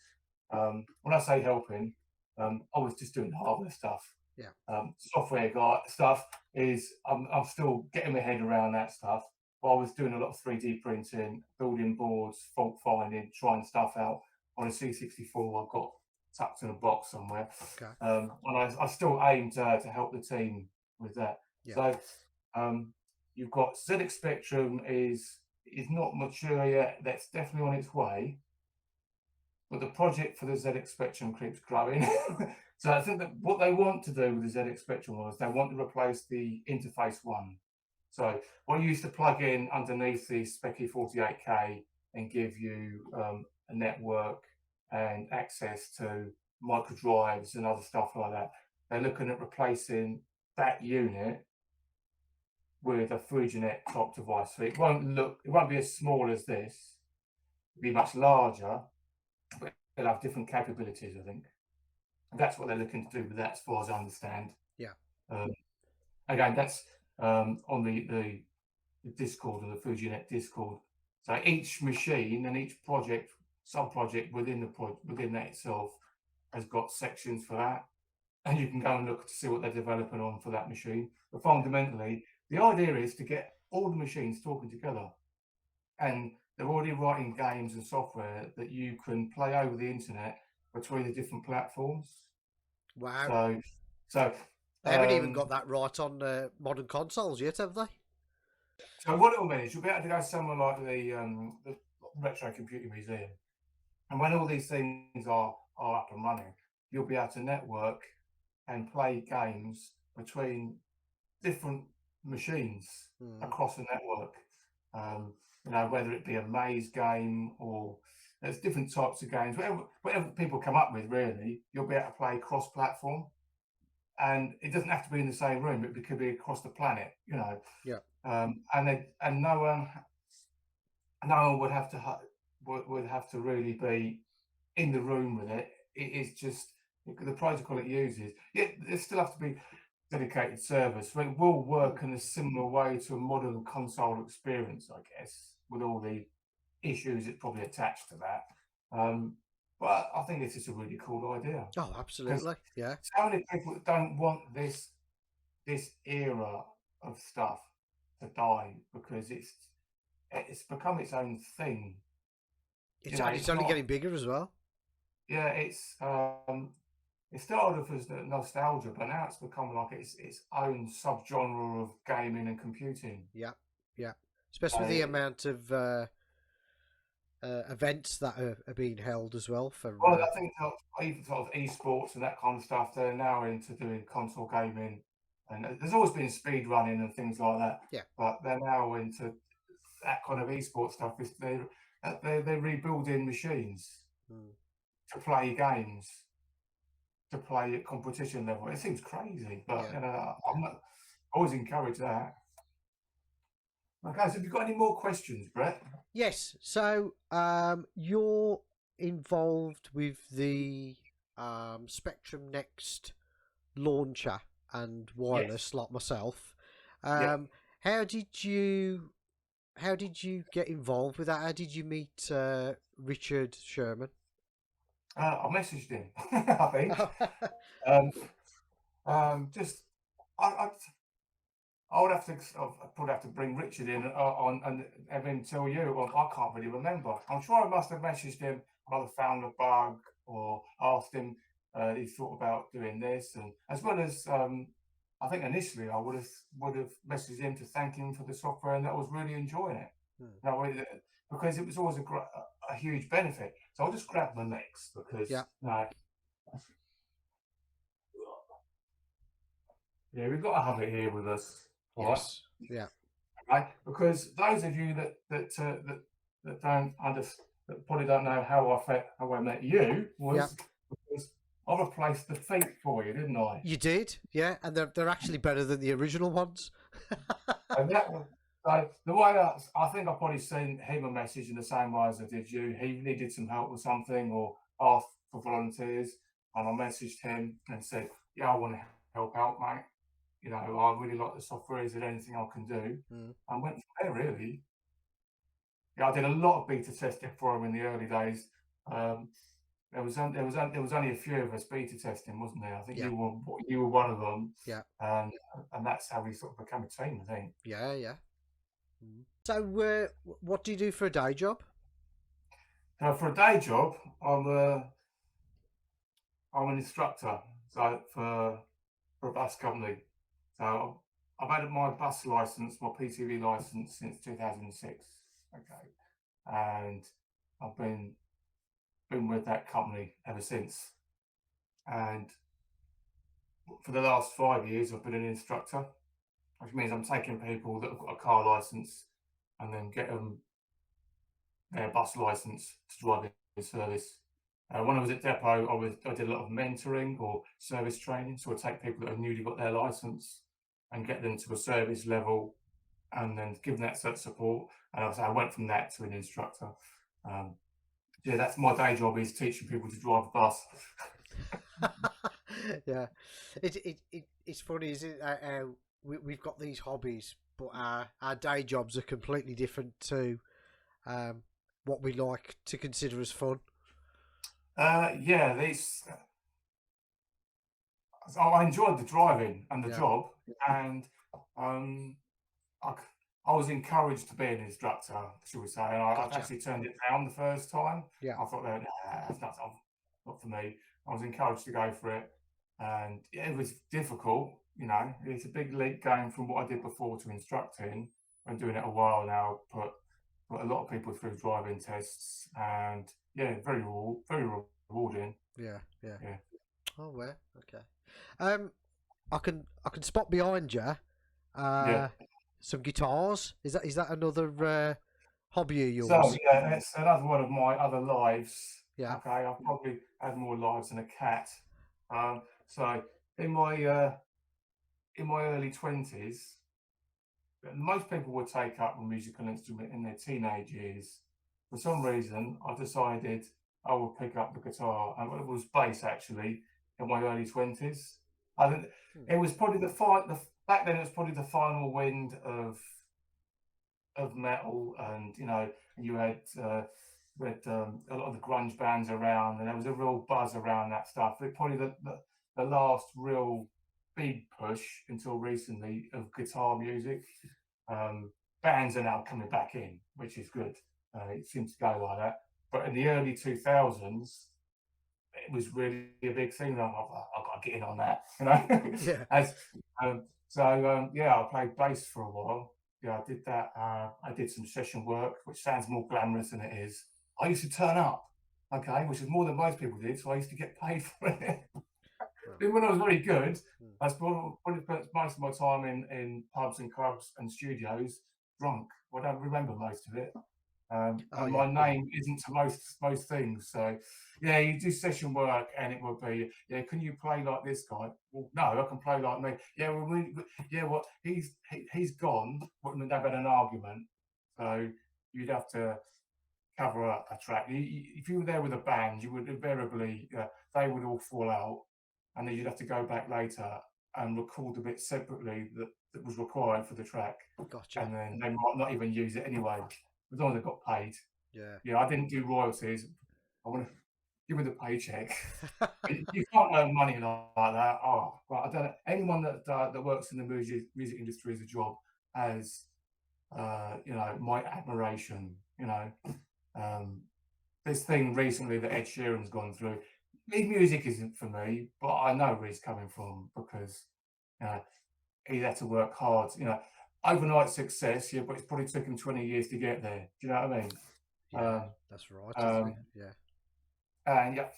When I say helping, I was just doing the hardware stuff. Yeah. Software guy stuff is I'm still getting my head around that stuff. But I was doing a lot of 3D printing, building boards, fault finding, trying stuff out on a C64 I've got tucked in a box somewhere. Okay. And I still aim to help the team with that. Yeah. So you've got ZX Spectrum is not mature yet. That's definitely on its way. But the project for the ZX Spectrum keeps growing. So I think that what they want to do with the ZX Spectrum was they want to replace the interface one. So what you used to plug in underneath the Speccy 48K and give you a network and access to micro drives and other stuff like that. They're looking at replacing that unit with a Fujinet top device. So it won't be as small as this. It'll be much larger, but it'll have different capabilities, I think. And that's what they're looking to do with that, as far as I understand. Yeah. Again, that's on the Discord and the Fujinet Discord. So each machine and each project, sub-project within that itself has got sections for that, and you can go and look to see what they're developing on for that machine. But fundamentally, the idea is to get all the machines talking together, and they're already writing games and software that you can play over the internet between the different platforms. Wow. So They haven't even got that right on modern consoles yet, have they? So what it'll mean is you'll be able to go somewhere like the Retro Computing Museum, and when all these things are up and running, you'll be able to network and play games between different machines across the network. Whether it be a maze game or there's different types of games, whatever people come up with, really, you'll be able to play cross-platform, and it doesn't have to be in the same room. It could be across the planet, Yeah. And no one would have to really be in the room with it. It is just the protocol it uses. Yet there still have to be dedicated servers, so it will work in a similar way to a modern console experience, I guess, with all the issues that probably attached to that. But I think it's just a really cool idea. Oh, absolutely. Yeah. So many people don't want this era of stuff to die because it's become its own thing. It's only getting bigger as well. Yeah, it's it started off as nostalgia, but now it's become like its own subgenre of gaming and computing. Yeah, yeah. Especially with the So, amount of events that are being held as well for. well, I think even sort of esports and that kind of stuff, they're now into doing console gaming, and there's always been speed running and things like that. Yeah. But they're now into that kind of esports stuff. They're rebuilding machines Mm. to play games, to play at competition level. It seems crazy, but Yeah. you know, I'm not always encourage that. Okay, so have you got any more questions, Brett? Yes. So you're involved with the Spectrum Next launcher and Yes. wireless, like myself. Yeah. How did you get involved with that? How did you meet Richard Sherman? I messaged him. I think. Um, just I, I would have to. I'd probably have to bring Richard in on and have him tell you. Well, I can't really remember. I'm sure I must have messaged him. Either found a bug or asked him. He thought about doing this, and as well as I think initially I would have messaged him to thank him for the software and that I was really enjoying it. Hmm. No, because it was always a huge benefit. So I'll just grab my next because Yeah. no, yeah, we've got to have it here with us, all right? Yes. Yeah. Right? Because those of you that don't understand, that probably don't know how I met you Yeah. was because I replaced the feet for you, didn't I? You did. Yeah, and they're actually better than the original ones. And that was so the way that I think I probably sent him a message in the same way as I did you. He needed some help with something or asked for volunteers, and I messaged him and said, "Yeah, I want to help out, mate. You know, I really like the software. Is there anything I can do?" Mm. And went from there, really. Yeah, I did a lot of beta testing for him in the early days. Um, there was only a few of us beta testing, wasn't there? I think Yeah. you were one of them, Yeah. and that's how we sort of became a team. I think. Yeah. Yeah. Mm. So, what do you do for a day job? Now, for a day job, I'm an instructor, so for a bus company. So I've had my bus license, my PTV license since 2006. Okay, and I've been with that company ever since. And for the last 5 years, I've been an instructor, which means I'm taking people that have got a car license and then get them their bus license to drive in service. When I was at depot, I did a lot of mentoring or service training. So I take people that have newly got their license and get them to a service level, and then give them that support. And I went from that to an instructor. Um, yeah, that's my day job, is teaching people to drive a bus. Yeah, it's funny, isn't it? How we've got these hobbies, but our day jobs are completely different to what we like to consider as fun. Yeah, these. I enjoyed the driving and the Yeah. job, and um, I, I was encouraged to be an instructor, should we say? And I Gotcha. actually turned it down the first time. Yeah. I thought, nah, that's not for me. I was encouraged to go for it, and yeah, it was difficult. You know, it's a big leap going from what I did before to instructing. I'm doing it a while now, put a lot of people through driving tests, and yeah, very rewarding. Yeah. Yeah. Yeah. Oh well. Okay. Um, I can spot behind you. Yeah. Some guitars. Is that another hobby of So yours? yeah, that's another one of my other lives. Yeah. Okay, I've probably had more lives than a cat. So in my early 20s, most people would take up a musical instrument in their teenage years. For some reason, I decided I would pick up the guitar, and it was bass actually in my early 20s. I think Hmm. it was probably back then. It was probably the final wind of metal, and you had a lot of the grunge bands around, and there was a real buzz around that stuff. It probably the last real big push until recently of guitar music. Bands are now coming back in, which is good. It seems to go like that. But in the early 2000s, it was really a big thing. I've got to get in on that, you know. Yeah. As yeah, I played bass for a while. Yeah, I did that. I did some session work, which sounds more glamorous than it is. I used to turn up, okay, which is more than most people did, so I used to get paid for it. Well, Even when I was very good, mm. I probably spent most of my time in pubs and clubs and studios drunk. I don't remember most of it. Oh And yeah, my yeah. name isn't to most things. So yeah, you do session work, and it would be, yeah, can you play like this guy? Well, no, I can play like me. Yeah, well, yeah, well, he's gone. Wouldn't have had an argument. So you'd have to cover a track. If you were there with a band, you would invariably, they would all fall out, and then you'd have to go back later and record a bit separately that was required for the track, Gotcha. and then they might not even use it anyway, as long as they got paid. Yeah. Yeah, I didn't do royalties. I want to give me the paycheck. You can't earn money like that. Oh, well, I don't know. Anyone that works in the music industry as a job has, my admiration. This thing recently that Ed Sheeran's gone through. His music isn't for me, but I know where he's coming from because he had to work hard. Overnight success, yeah, but it's probably took him 20 years to get there. Do you know what I mean? Yeah, that's right, isn't it? Um, Yeah. and yeah,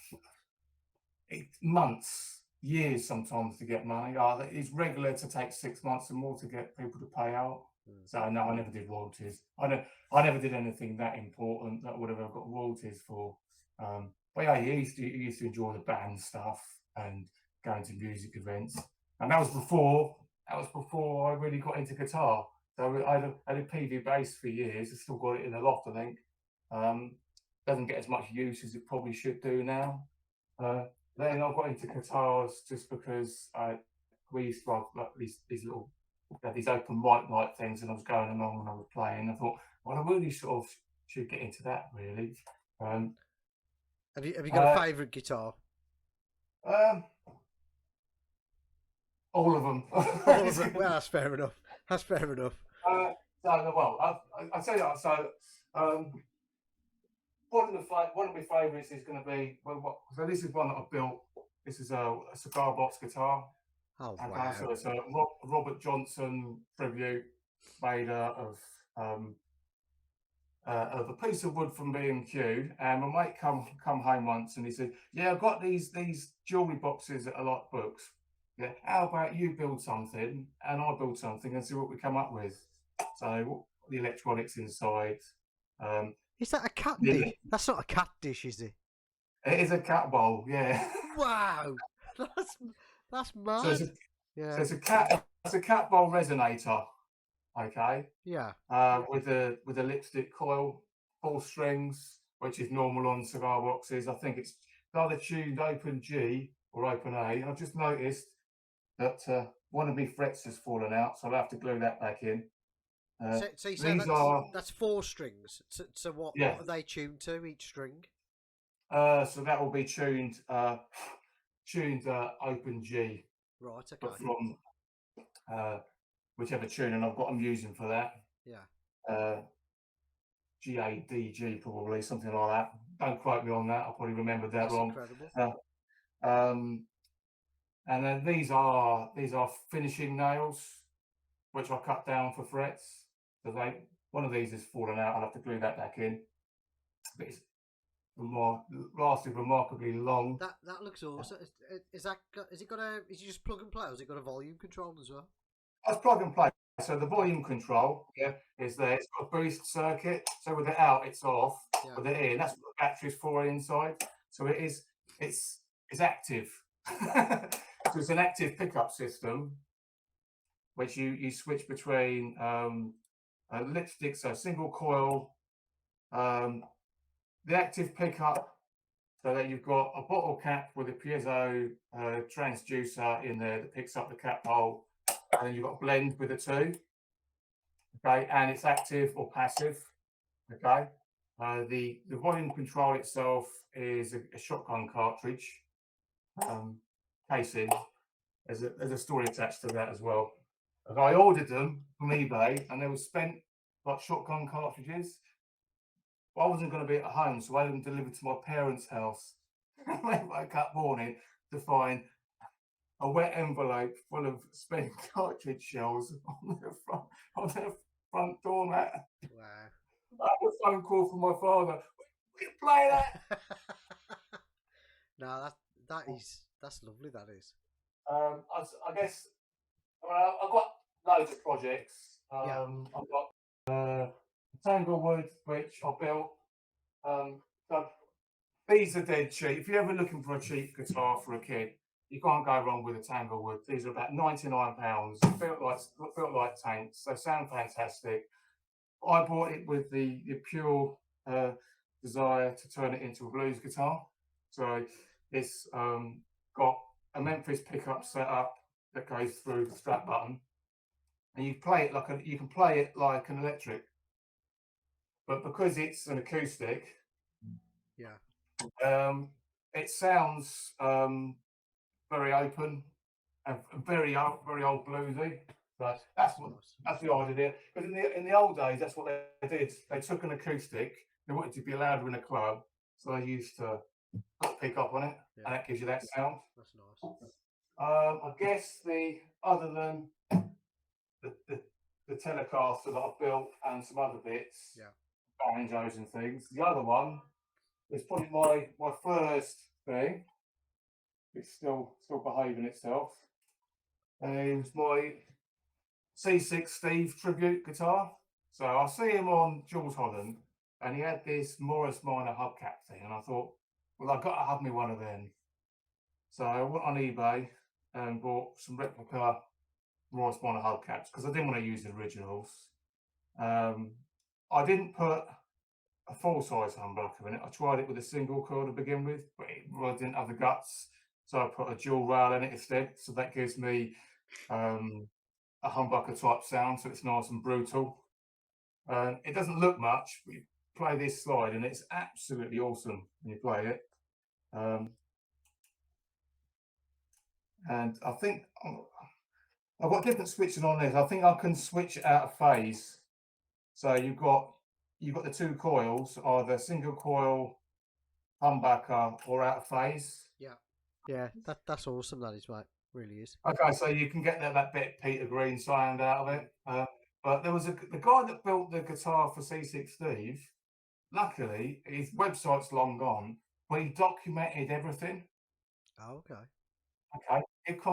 months, years sometimes to get money. It's regular to take 6 months and more to get people to pay out. Mm. So no, I never did royalties. I never did anything that important that would have got royalties for. But yeah, he used to enjoy the band stuff and going to music events. And that was before I really got into guitar. So I had a PV bass for years. I still got it in the loft, I think. Doesn't get as much use as it probably should do now. Then I got into guitars just because we used to have like these little these open mic night things, and I was going along and I was playing. I thought, well, I really sort of should get into that really. Um, Have you got a uh, favourite guitar? um, all of them. All of it. Well, that's fair enough. That's fair enough. I'll tell you what. So, one of my favourites is going to be so this is one that I built. This is a cigar box guitar. Oh Okay, wow. so it's a Robert Johnson tribute made of a piece of wood from B&Q. And my mate come home once and he said, "Yeah, I've got these jewellery boxes that are like books. Yeah, how about you build something and I build something and see what we come up with?" So the electronics inside. Is that a cat The, dish? That's not a cat dish, is it? it is a cat bowl, yeah. Wow. That's so mad. Yeah. it's a cat bowl resonator. Okay. Yeah. With a lipstick coil, 4 strings, which is normal on cigar boxes. I think it's either tuned open G or open A. I've just noticed that one of my frets has fallen out, so I'll have to glue that back in. So you say that's 4 strings. So what Yeah. are they tuned to, each string? So that will be tuned open G, Right. Okay. but from whichever tuning I've got them using for that. Yeah. GADG probably, something like that. Don't quote me on that. I'll probably remember that That's wrong. incredible. And then these are finishing nails, which I cut down for frets. So one of these has fallen out. I'll have to glue that back in. But it's lasted remarkably long. That looks awesome. Is it just plug and play, or has it got a volume control as well? That's plug and play. So the volume control, is there. It's got a boost circuit. So with it out, it's off. Yeah. With it in, that's what the battery's for inside. So it's active. So it's an active pickup system, which you switch between lipstick, so single coil, the active pickup, so that you've got a bottle cap with a piezo transducer in there that picks up the cap hole, and then you've got a blend with the two. Okay, and it's active or passive. Okay, the volume control itself is a shotgun cartridge casing. There's a story attached to that as well. I ordered them from eBay, and they were spent like shotgun cartridges. But I wasn't going to be at home, so I had them delivered to my parents' house. They woke up morning to find a wet envelope full of spent cartridge shells on their front doormat. Wow. I had a phone call from my father. We play that. No, that's lovely. That is. I guess I've got loads of projects. Yeah. I've got Tanglewood, which I built. So these are dead cheap. If you're ever looking for a cheap guitar for a kid, you can't go wrong with a Tanglewood. These are about £99. Built like tanks. They sound fantastic. I bought it with the pure desire to turn it into a blues guitar. So it's got a Memphis pickup set up that goes through the strap button, and you can play it like an electric, but because it's an acoustic, Yeah. it sounds very open and very old bluesy. So that's the idea. Because in the old days, that's what they did. They took an acoustic. They wanted to be louder in a club, so they used to put a pickup on it, and that gives you that sound. That's nice. I guess other than the Telecaster that I built and some other bits, banjos and things. The other one is probably my first thing. It's still behaving itself. And it's my C6 Steve tribute guitar. So I see him on Jules Holland, and he had this Morris Minor hubcap thing, and I thought, well, I've got to have me one of them. So I went on eBay and bought some replica Morris Minor hubcaps because I didn't want to use the originals. I didn't put a full-size humbucker in it. I tried it with a single coil to begin with, but I didn't have the guts, so I put a dual rail in it instead. So that gives me a humbucker type sound, so it's nice and brutal. It doesn't look much, but you play this slide and it's absolutely awesome when you play it. And I think I've got different switching on this. I think I can switch it out of phase. So you've got the two coils, either single coil, humbucker, or out of phase. Yeah, that's awesome. That is, mate. Really is. Okay, so you can get that bit Peter Green sound out of it. But there was the guy that built the guitar for C6 Steve. Luckily, his website's long gone, but he documented everything. Oh, okay. Okay, it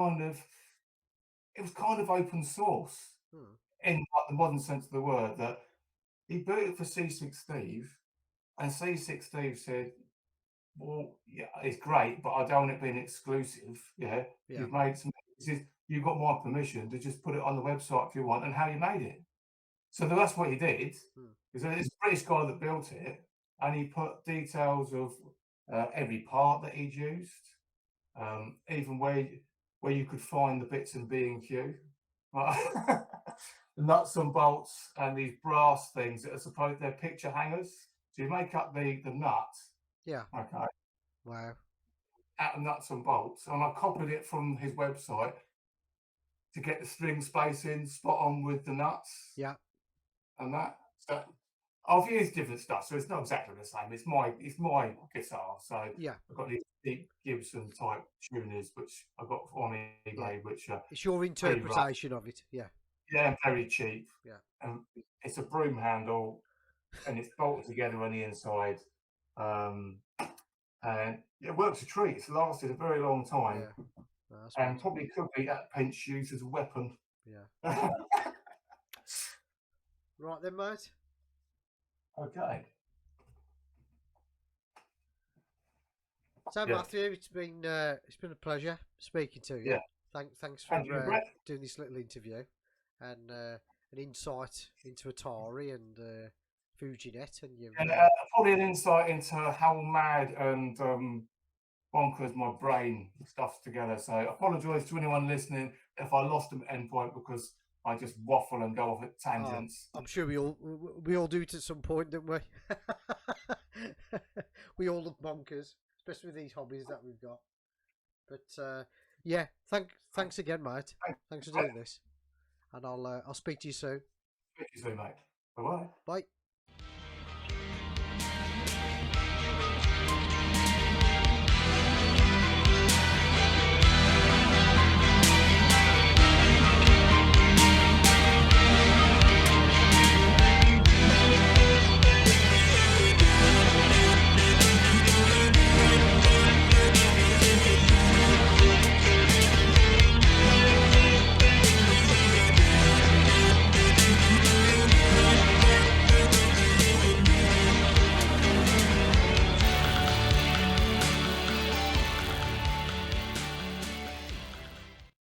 was kind of open source in like the modern sense of the word. That he built it for C6 Steve, and C6 Steve said, well, yeah, it's great, but I don't want it being exclusive. Yeah. You've made some. He says, you've got my permission to just put it on the website if you want, and how you made it. So that's what he did. It's a British guy that built it, and he put details of every part that he'd used, even where you could find the bits in B&Q. The nuts and bolts and these brass things that are supposed they're picture hangers. So you make up the nut. Yeah. Okay. Wow. Out of nuts and bolts, and I copied it from his website to get the string spacing spot on with the nuts. Yeah. And that. So I've used different stuff, so it's not exactly the same. It's my guitar, so I've got these deep Gibson type tuners which I got on eBay, which it's your interpretation of it. Yeah, very cheap. Yeah. And it's a broom handle, and it's bolted together on the inside. And it works a treat. It's lasted a very long time, and probably could be at pinch used as a weapon. Yeah. Right then, mate. Okay. So Matthew, it's been a pleasure speaking to you. Yeah. Thanks for doing this little interview and an insight into Atari and Fujinet, and probably an insight into how mad and bonkers my brain stuffs together. So I apologise to anyone listening if I lost an endpoint because I just waffle and go off at tangents. I'm sure we all do it at some point, don't we? We all look bonkers, especially with these hobbies that we've got. But thanks again, mate. Thanks for doing this, and I'll speak to you soon. Speak to you soon, mate. Bye-bye. Bye.